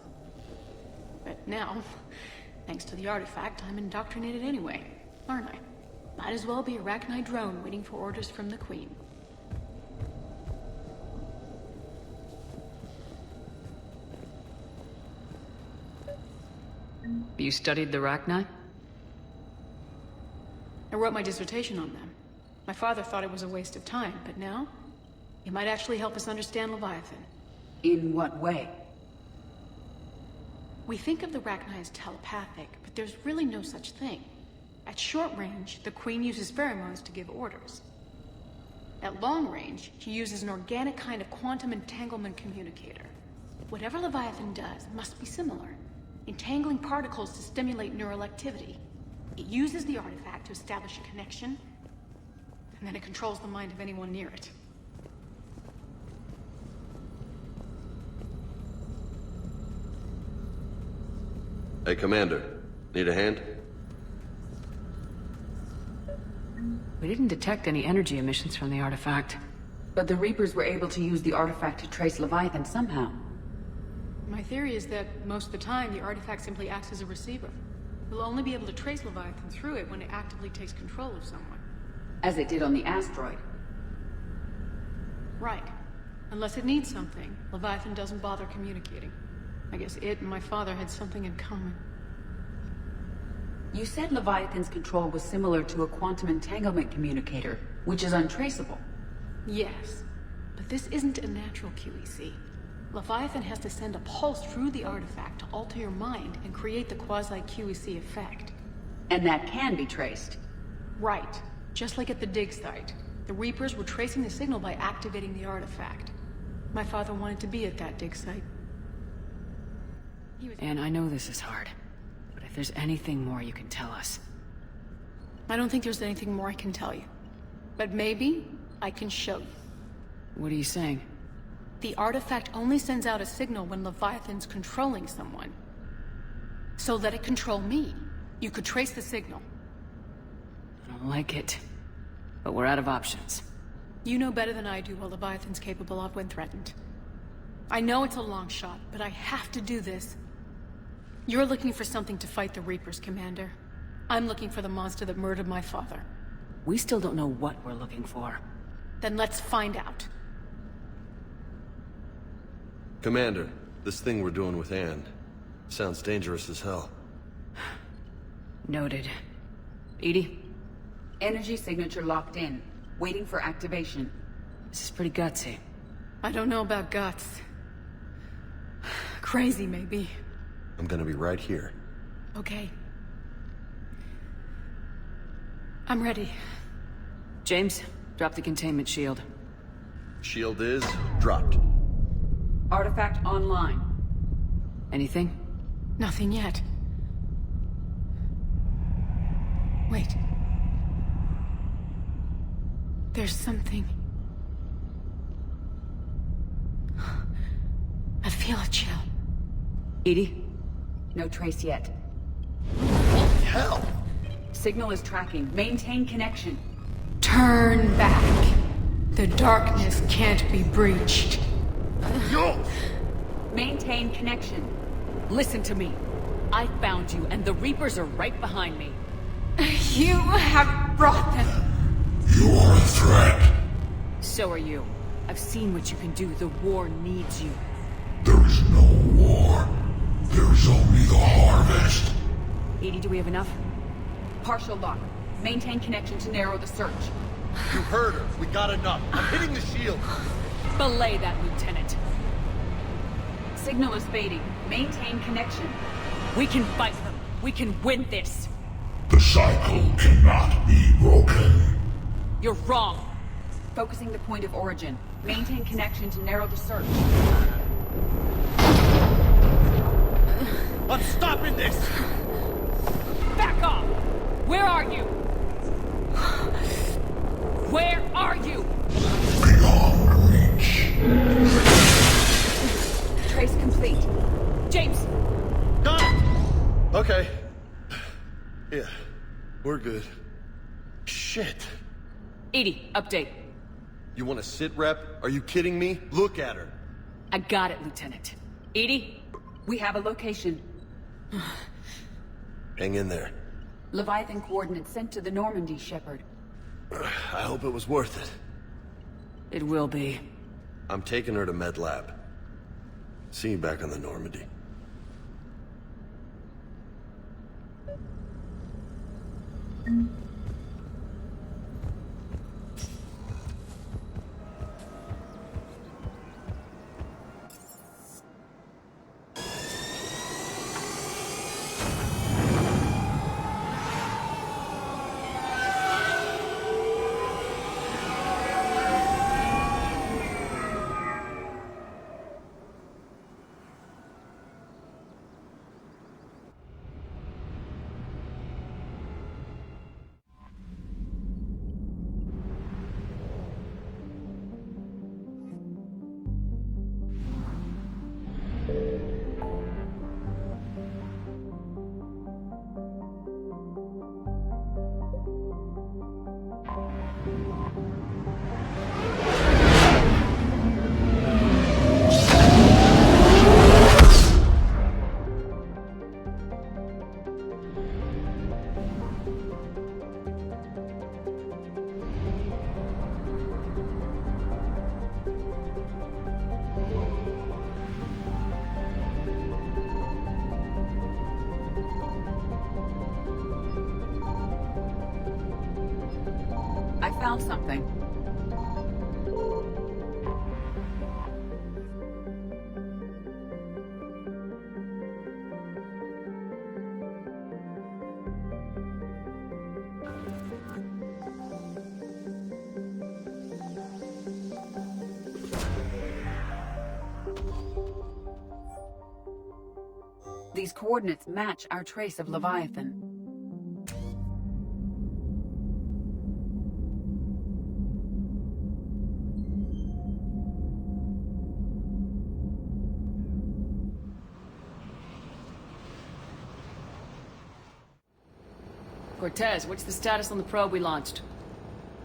But now, thanks to the artifact, I'm indoctrinated anyway, aren't I? Might as well be a Arachnite drone waiting for orders from the Queen. You studied the Arachnite? I wrote my dissertation on them. My father thought it was a waste of time, but now, it might actually help us understand Leviathan. In what way? We think of the Arachnite as telepathic, but there's really no such thing. At short range, the Queen uses pheromones to give orders. At long range, she uses an organic kind of quantum entanglement communicator. Whatever Leviathan does must be similar, entangling particles to stimulate neural activity. It uses the artifact to establish a connection, and then it controls the mind of anyone near it. Hey, Commander. Need a hand? We didn't detect any energy emissions from the artifact. But the Reapers were able to use the artifact to trace Leviathan somehow. My theory is that most of the time, the artifact simply acts as a receiver. We'll only be able to trace Leviathan through it when it actively takes control of someone. As it did on the asteroid. Right. Unless it needs something, Leviathan doesn't bother communicating. I guess it and my father had something in common. You said Leviathan's control was similar to a quantum entanglement communicator, which is untraceable. Yes, but this isn't a natural QEC. Leviathan has to send a pulse through the artifact to alter your mind and create the quasi-QEC effect. And that can be traced. Right. Just like at the dig site. The Reapers were tracing the signal by activating the artifact. My father wanted to be at that dig site. And I know this is hard, but if there's anything more you can tell us. I don't think there's anything more I can tell you. But maybe I can show you. What are you saying? The artifact only sends out a signal when Leviathan's controlling someone. So let it control me. You could trace the signal. I don't like it. But we're out of options. You know better than I do what Leviathan's capable of when threatened. I know it's a long shot, but I have to do this. You're looking for something to fight the Reapers, Commander. I'm looking for the monster that murdered my father. We still don't know what we're looking for. Then let's find out. Commander, this thing we're doing with Anne sounds dangerous as hell. Noted. Edie? Energy signature locked in, waiting for activation. This is pretty gutsy. I don't know about guts. Crazy, maybe. I'm gonna be right here. Okay. I'm ready. James, drop the containment shield. Shield is dropped. Artifact online. Anything? Nothing yet. Wait. There's something. I feel a chill. Edie? No trace yet. Holy hell! Signal is tracking. Maintain connection. Turn back. The darkness can't be breached. Yo! Maintain connection. Listen to me. I found you, and the Reapers are right behind me. You have brought them. You are a threat. So are you. I've seen what you can do. The war needs you. There is no war. There is only the harvest. Edie, do we have enough? Partial lock. Maintain connection to narrow the search. You heard her. We got enough. I'm hitting the shield. Belay that, Lieutenant. Signal is fading. Maintain connection. We can fight them. We can win this. The cycle cannot be broken. You're wrong. Focusing the point of origin. Maintain connection to narrow the search. I'm stopping this! Back off! Where are you? Where are you? Beyond reach. Trace complete. James, Okay. Yeah, we're good. Shit. EDI, update. You want to sit, Rep? Are you kidding me? Look at her. I got it, Lieutenant. EDI? We have a location. Hang in there. Leviathan coordinates sent to the Normandy, Shepard. I hope it was worth it. It will be. I'm taking her to Med Lab. See you back on the Normandy. I found something. These coordinates match our trace of Leviathan. Cortez, what's the status on the probe we launched?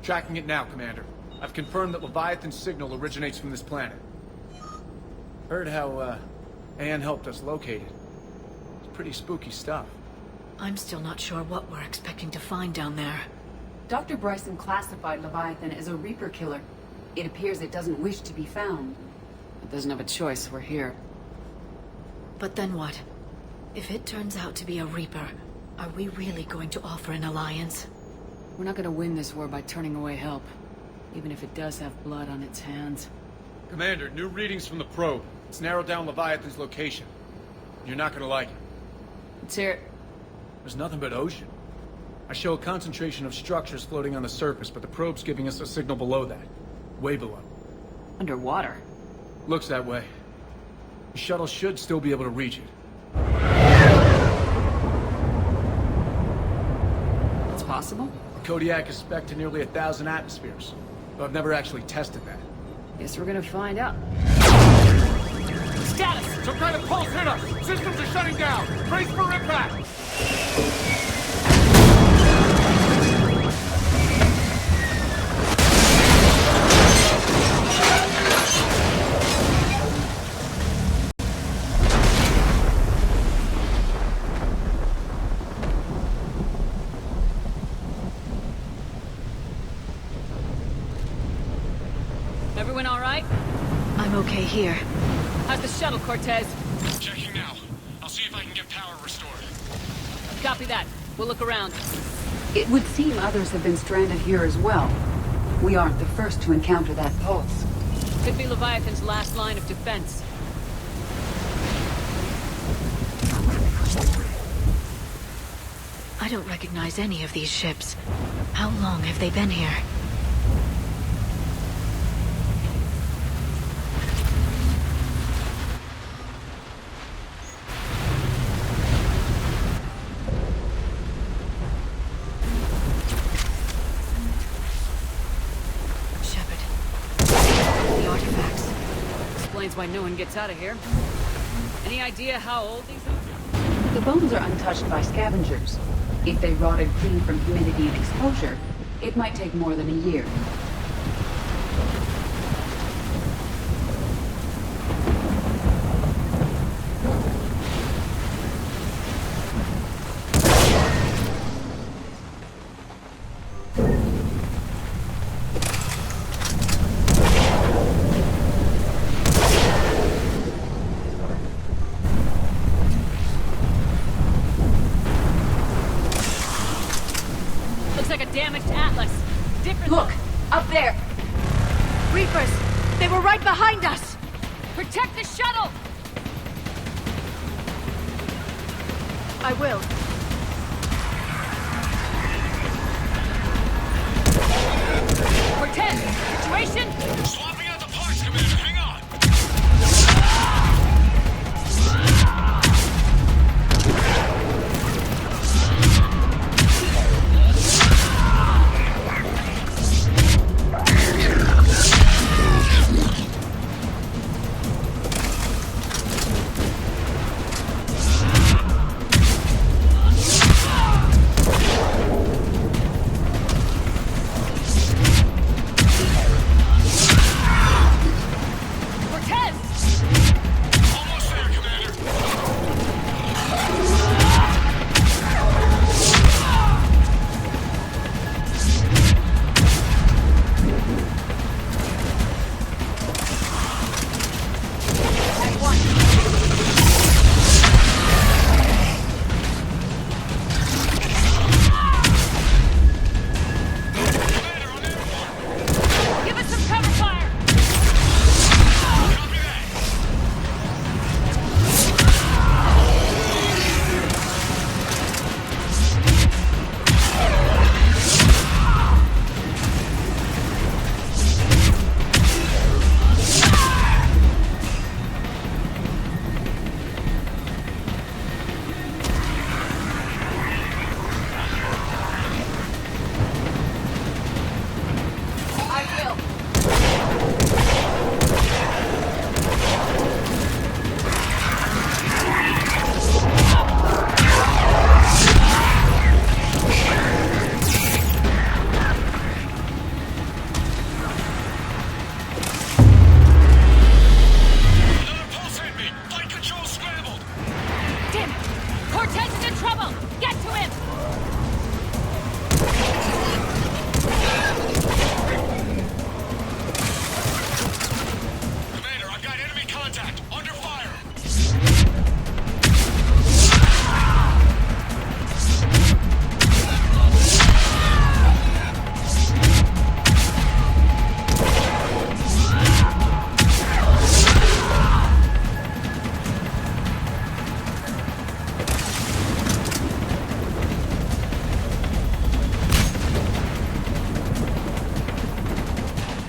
Tracking it now, Commander. I've confirmed that Leviathan's signal originates from this planet. Heard how, Anne helped us locate it. It's pretty spooky stuff. I'm still not sure what we're expecting to find down there. Dr. Bryson classified Leviathan as a Reaper killer. It appears it doesn't wish to be found. It doesn't have a choice, we're here. But then what? If it turns out to be a Reaper, are we really going to offer an alliance? We're not gonna win this war by turning away help. Even if it does have blood on its hands. Commander, new readings from the probe. It's narrowed down Leviathan's location. You're not gonna like it. Let's hear it. There's nothing but ocean. I show a concentration of structures floating on the surface, but the probe's giving us a signal below that. Way below. Underwater? Looks that way. The shuttle should still be able to reach it. It's possible? The Kodiak is spec'd to nearly 1,000 atmospheres, but I've never actually tested that. Guess we're gonna find out. Status! Some kind of pulse hit us! Systems are shutting down! Brace for impact! Everyone all right? I'm okay here. How's the shuttle, Cortez? Checking now. I'll see if I can get power restored. Copy that. We'll look around. It would seem others have been stranded here as well. We aren't the first to encounter that pulse. Could be Leviathan's last line of defense. I don't recognize any of these ships. How long have they been here? Why no one gets out of here. Any idea how old these are? The bones are untouched by scavengers. If they rotted clean from humidity and exposure, it might take more than a year. Damaged Atlas. Different. Look! Up there! Reapers! They were right behind us! Protect the shuttle! I will. Cortez! Situation? Swapping out the parts, Commander. Hang on!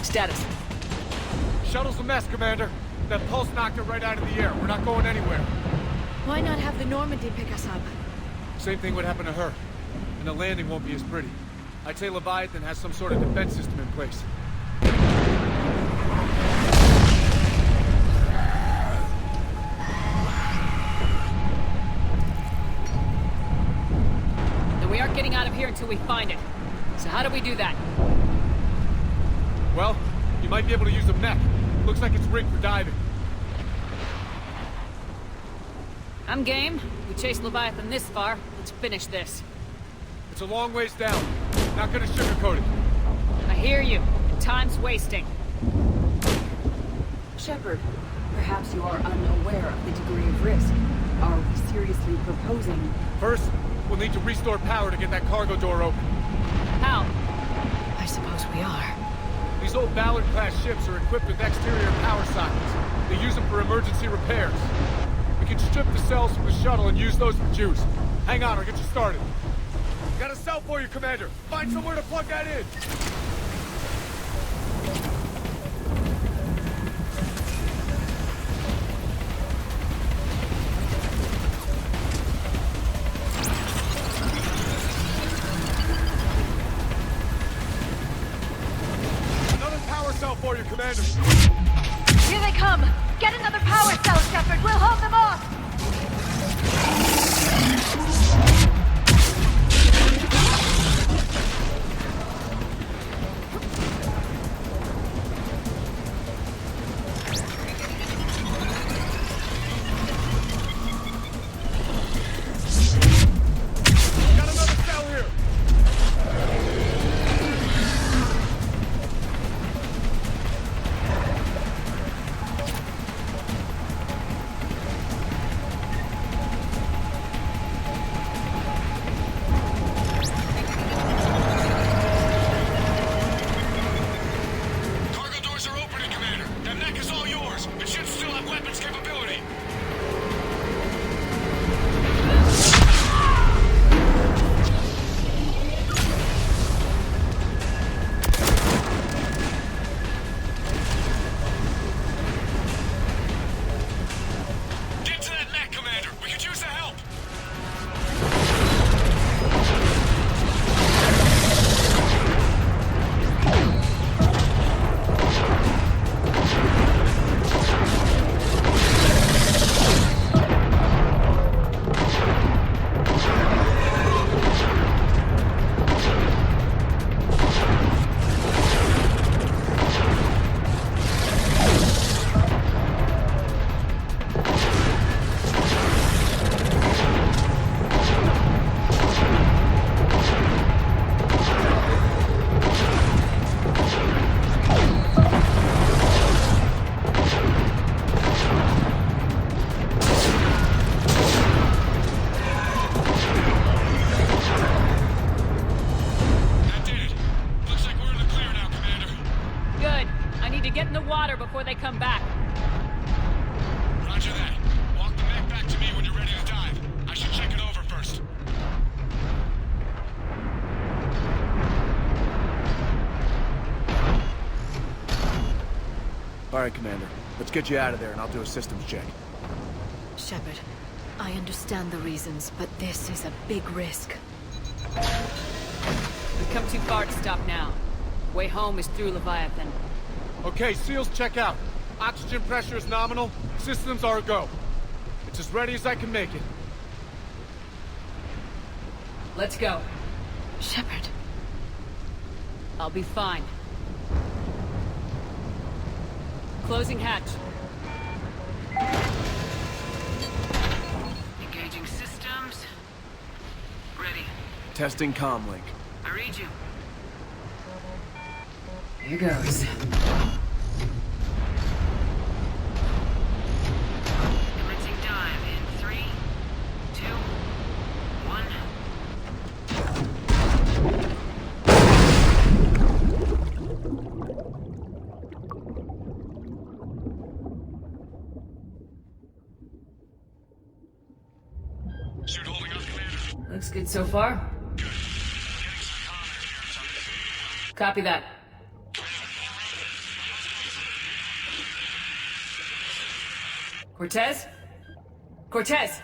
Status. Shuttle's a mess, Commander. That pulse knocked it right out of the air. We're not going anywhere. Why not have the Normandy pick us up? Same thing would happen to her. And the landing won't be as pretty. I'd say Leviathan has some sort of defense system in place. Then we aren't getting out of here until we find it. So how do we do that? Well, you might be able to use a mech. Looks like it's rigged for diving. I'm game. We chased Leviathan this far. Let's finish this. It's a long ways down. Not gonna sugarcoat it. I hear you. Time's wasting. Shepard, perhaps you are unaware of the degree of risk. Are we seriously proposing? First, we'll need to restore power to get that cargo door open. How? I suppose we are. These old Ballard-class ships are equipped with exterior power sockets. They use them for emergency repairs. We can strip the cells from the shuttle and use those for juice. Hang on, I'll get you started. Got a cell for you, Commander. Find somewhere to plug that in. For you, Commander. Here they come! Get another power cell, Shepard! We'll hold them off! All right, Commander. Let's get you out of there, and I'll do a systems check. Shepard, I understand the reasons, but this is a big risk. We've come too far to stop now. Way home is through Leviathan. Okay, SEALs check out. Oxygen pressure is nominal. Systems are a go. It's as ready as I can make it. Let's go. Shepard. I'll be fine. Closing hatch. Engaging systems. Ready. Testing comlink. I read you. Here goes. Commencing dive in 3, 2, 1. Suit holding up, Commander. Looks good so far. Good. Getting some comments here on something. Copy that. Cortez? Cortez!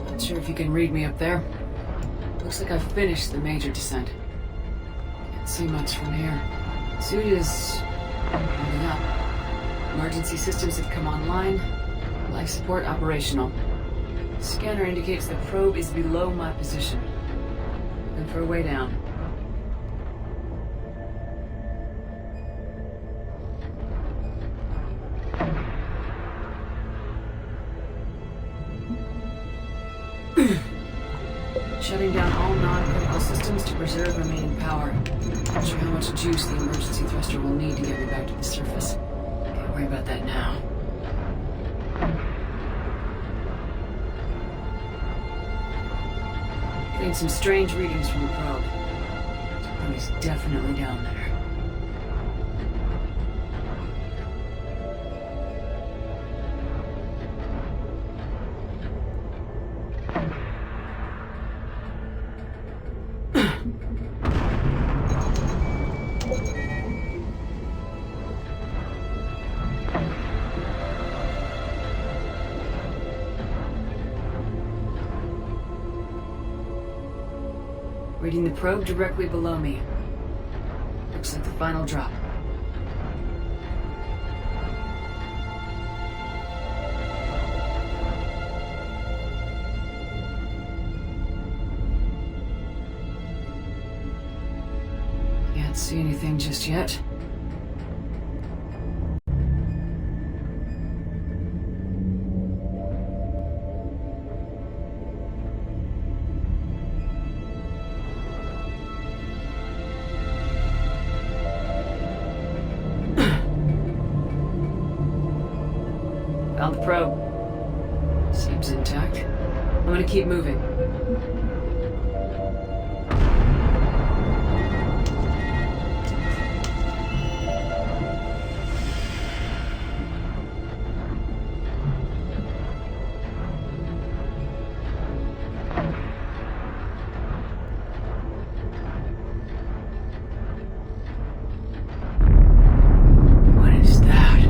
Not sure if you can read me up there. Looks like I've finished the major descent. Can't see much from here. Suit is holding up. Emergency systems have come online. Life support operational. Scanner indicates the probe is below my position. Looking for a way down. Shutting down all non-critical systems to preserve remaining power. Not sure how much juice the emergency thruster will need to get me back to the surface. Can't worry about that now. Getting some strange readings from the probe. Something's definitely down there. Reading the probe directly below me. Looks like the final drop. Can't see anything just yet. Found the probe. Seems intact. I'm gonna keep moving. What is that?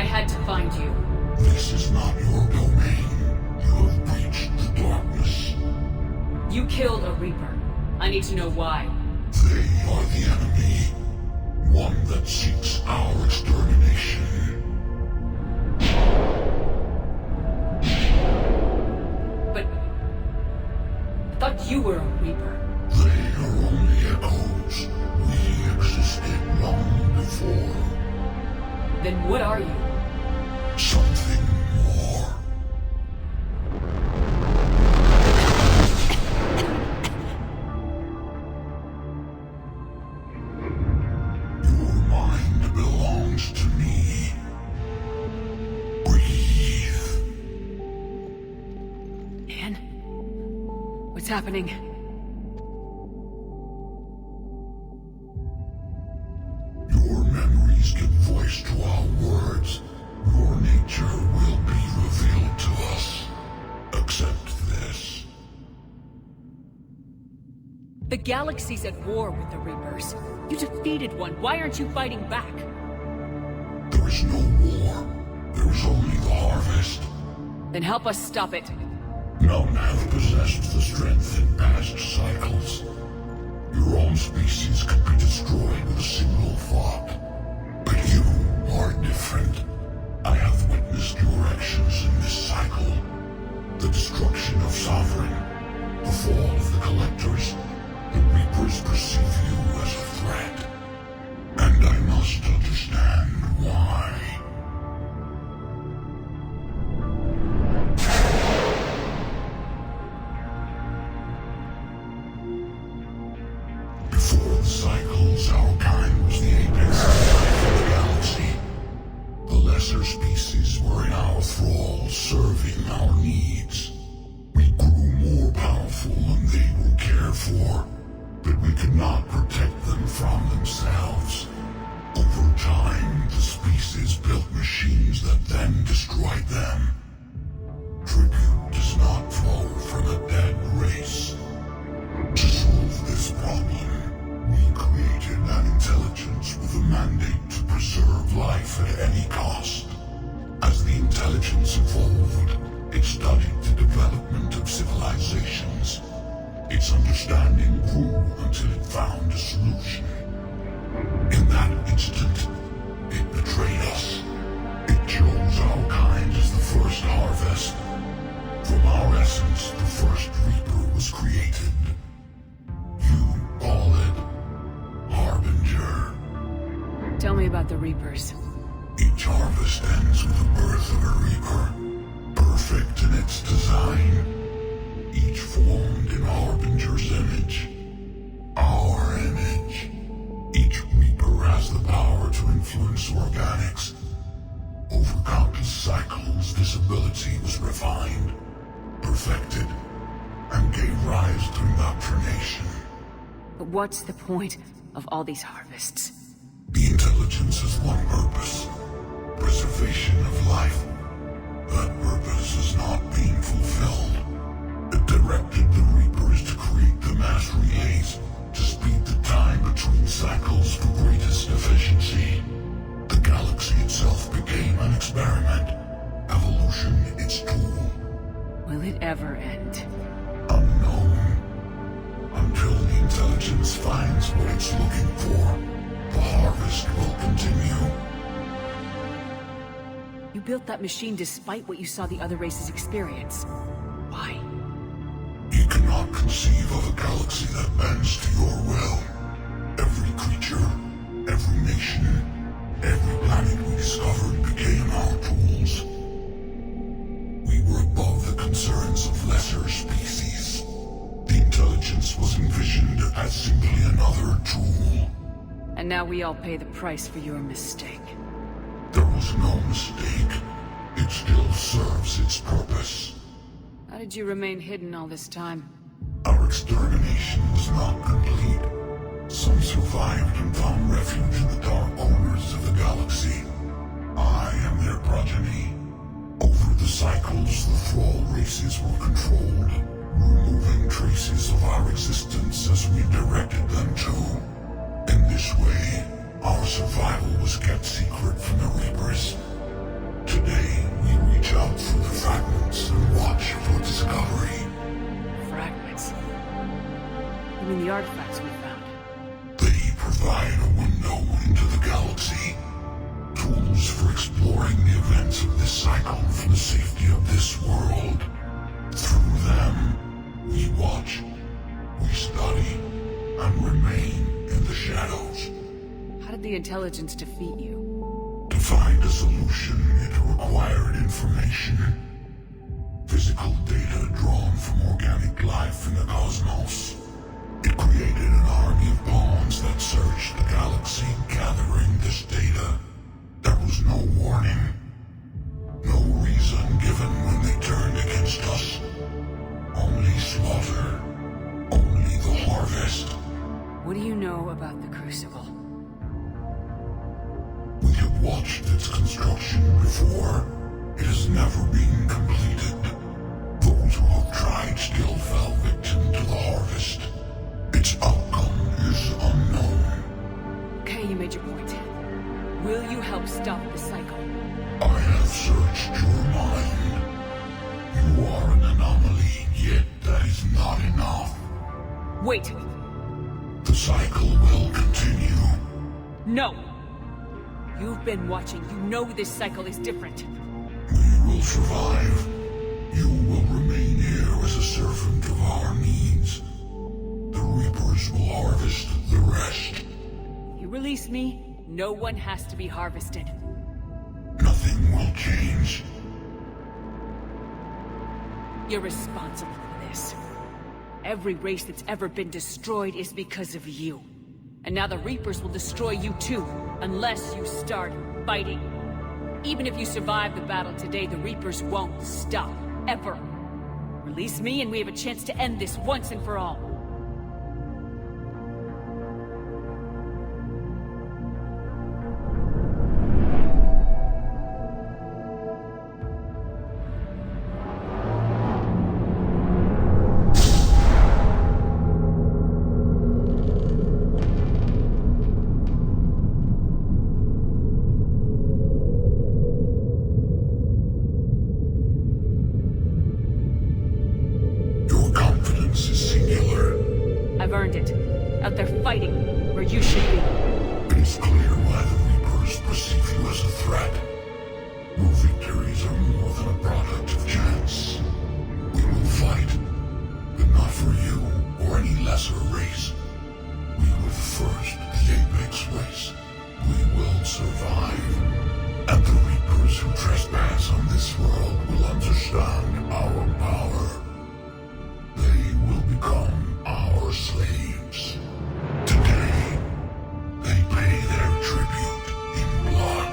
had to find you. This is not your domain. You have breached the darkness. You killed a Reaper. I need to know why. They are the enemy. One that seeks our extermination. But I thought you were a Reaper. They are only echoes. We existed long before. Then what are you? Something more. Your mind belongs to me. Breathe. Anne? What's happening? Your memories give voice to our words. Your nature will be revealed to us. Accept this. The galaxy's at war with the Reapers. You defeated one. Why aren't you fighting back? There is no war. There is only the harvest. Then help us stop it. None have possessed the strength in past cycles. Your own species could be destroyed with a single thought. But you are different. I have witnessed your actions in this cycle. The destruction of Sovereign, the fall of the Collectors. The Reapers perceive you as a threat. And I must understand why. Before the cycles, our kind was the apex of the galaxy. The lesser species were in our thrall, serving our needs. We grew more powerful and they were cared for, but we could not protect them from themselves. Over time, the species built machines that then destroyed them. Tribute does not flow from a dead race. To solve this problem, we created an intelligence with a mandate to preserve life at any cost. As the intelligence evolved, it studied the development of civilizations. Its understanding grew until it found a solution. In that instant, it betrayed us. It chose our kind as the first harvest. From our essence, the first Reaper was created. You call it Harbinger. Tell me about the Reapers. Each harvest ends with the birth of a Reaper, perfect in its design. Each formed in Harbinger's image. Our image. Each Reaper has the power to influence organics. Over countless cycles, this ability was refined, perfected, and gave rise to indoctrination. But what's the point of all these harvests? The intelligence has one purpose. Preservation of life. That purpose is not being fulfilled. It directed the Reapers to create the mass relays to speed the time between cycles for greatest efficiency. The galaxy itself became an experiment. Evolution its tool. Will it ever end? Unknown. Until the intelligence finds what it's looking for, the harvest will continue. You built that machine despite what you saw the other races experience. Why? You cannot conceive of a galaxy that bends to your will. Every creature, every nation, every planet we discovered became our tools. We were above the concerns of lesser species. The intelligence was envisioned as simply another tool. And now we all pay the price for your mistake. There was no mistake. It still serves its purpose. How did you remain hidden all this time? Our extermination was not complete. Some survived and found refuge in the dark corners of the galaxy. I am their progeny. Over the cycles, the thrall races were controlled, removing traces of our existence as we directed them to. In this way, our survival was kept secret from the Reapers. for exploring the events of this cycle for the safety of this world. Through them, we watch, we study, and remain in the shadows. How did the intelligence defeat you? To find a solution, it required information. Physical data drawn from organic life in the cosmos. It created an army of pawns that searched the galaxy, gathering this data. There was no warning. No reason given when they turned against us. Only slaughter. Only the harvest. What do you know about the Crucible? We have watched its construction before. It has never been completed. Those who have tried still fell victim to the harvest. Its outcome is unknown. Okay, you made your point. Will you help stop the cycle? I have searched your mind. You are an anomaly, yet that is not enough. Wait! The cycle will continue. No! You've been watching. You know this cycle is different. We will survive. You will remain here as a servant of our needs. The Reapers will harvest the rest. You release me, no one has to be harvested. Nothing will change. You're responsible for this. Every race that's ever been destroyed is because of you. And now the Reapers will destroy you too, unless you start fighting. Even if you survive the battle today, the Reapers won't stop. Ever. Release me and we have a chance to end this once and for all. I've earned it. Out there fighting, where you should be. It is clear why the Reapers perceive you as a threat. Your victories are more than a product of chance. We will fight, but not for you or any lesser race. We were the first, the Apex race. We will survive. And the Reapers who trespass on this world will understand our power. They will become our slaves. Today, they pay their tribute in blood.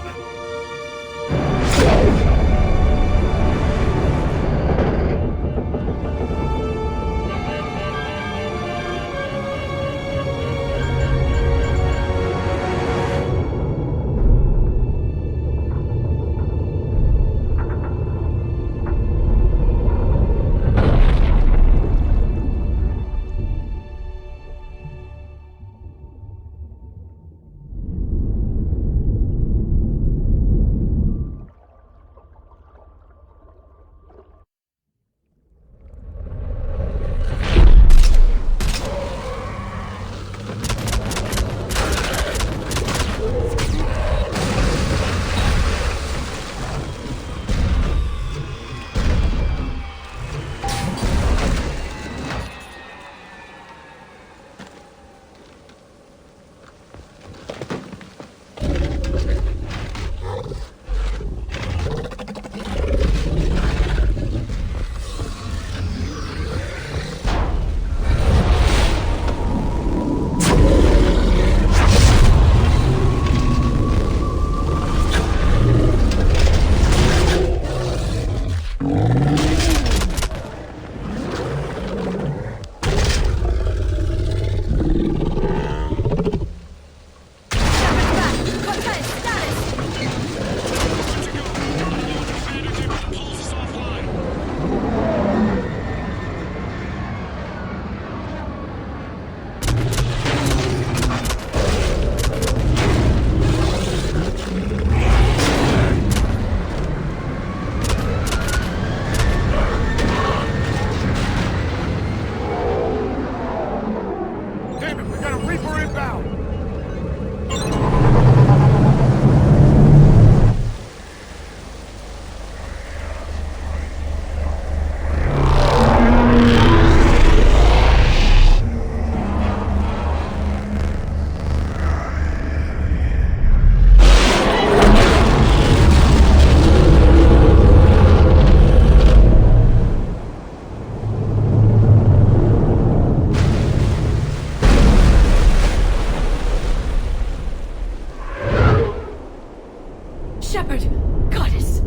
Shepard! Goddess!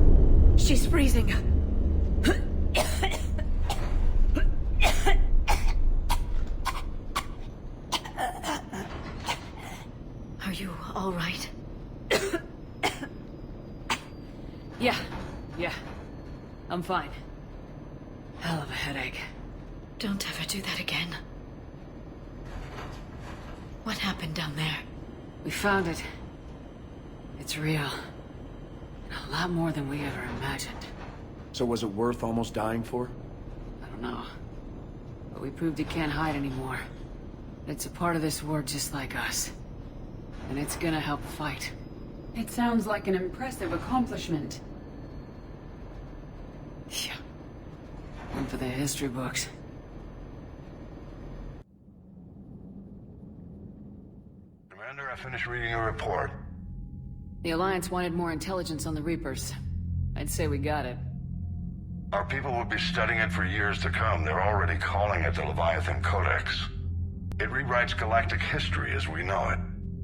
She's freezing. Are you all right? Yeah. I'm fine. Hell of a headache. Don't ever do that again. What happened down there? We found it. It's real. A lot more than we ever imagined. So was it worth almost dying for? I don't know. But we proved it can't hide anymore. It's a part of this war just like us. And it's gonna help fight. It sounds like an impressive accomplishment. Yeah. One for the history books. Commander, I finished reading your report. The Alliance wanted more intelligence on the Reapers. I'd say we got it. Our people will be studying it for years to come. They're already calling it the Leviathan Codex. It rewrites galactic history as we know it.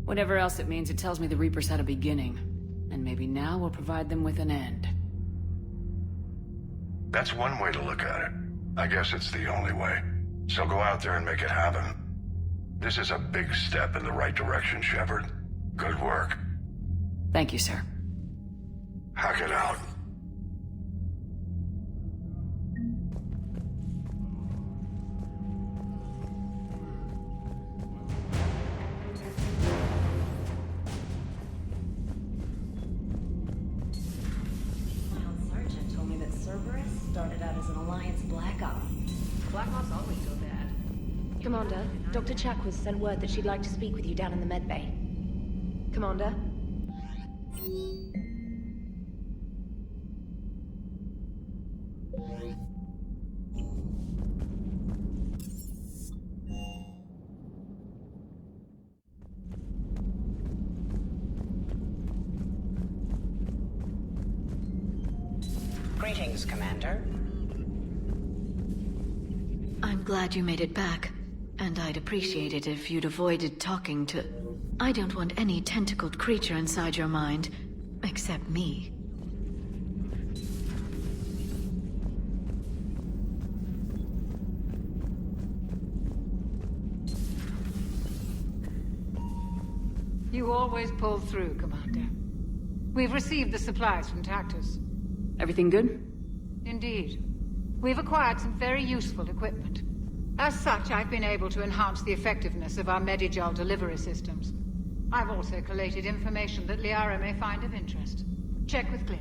Whatever else it means, it tells me the Reapers had a beginning. And maybe now we'll provide them with an end. That's one way to look at it. I guess it's the only way. So go out there and make it happen. This is a big step in the right direction, Shepard. Good work. Thank you, sir. Hack it out. Sergeant told me that Cerberus started out as an Alliance Black Op. Black Ops always go bad. Commander, Dr. Chakwas sent word that she'd like to speak with you down in the med bay. Commander? Greetings, Commander. I'm glad you made it back. And I'd appreciate it if you'd avoided talking to... I don't want any tentacled creature inside your mind. Except me. You always pull through, Commander. We've received the supplies from Tactus. Everything good? Indeed. We've acquired some very useful equipment. As such, I've been able to enhance the effectiveness of our Medigel delivery systems. I've also collated information that Liara may find of interest. Check with Cliff.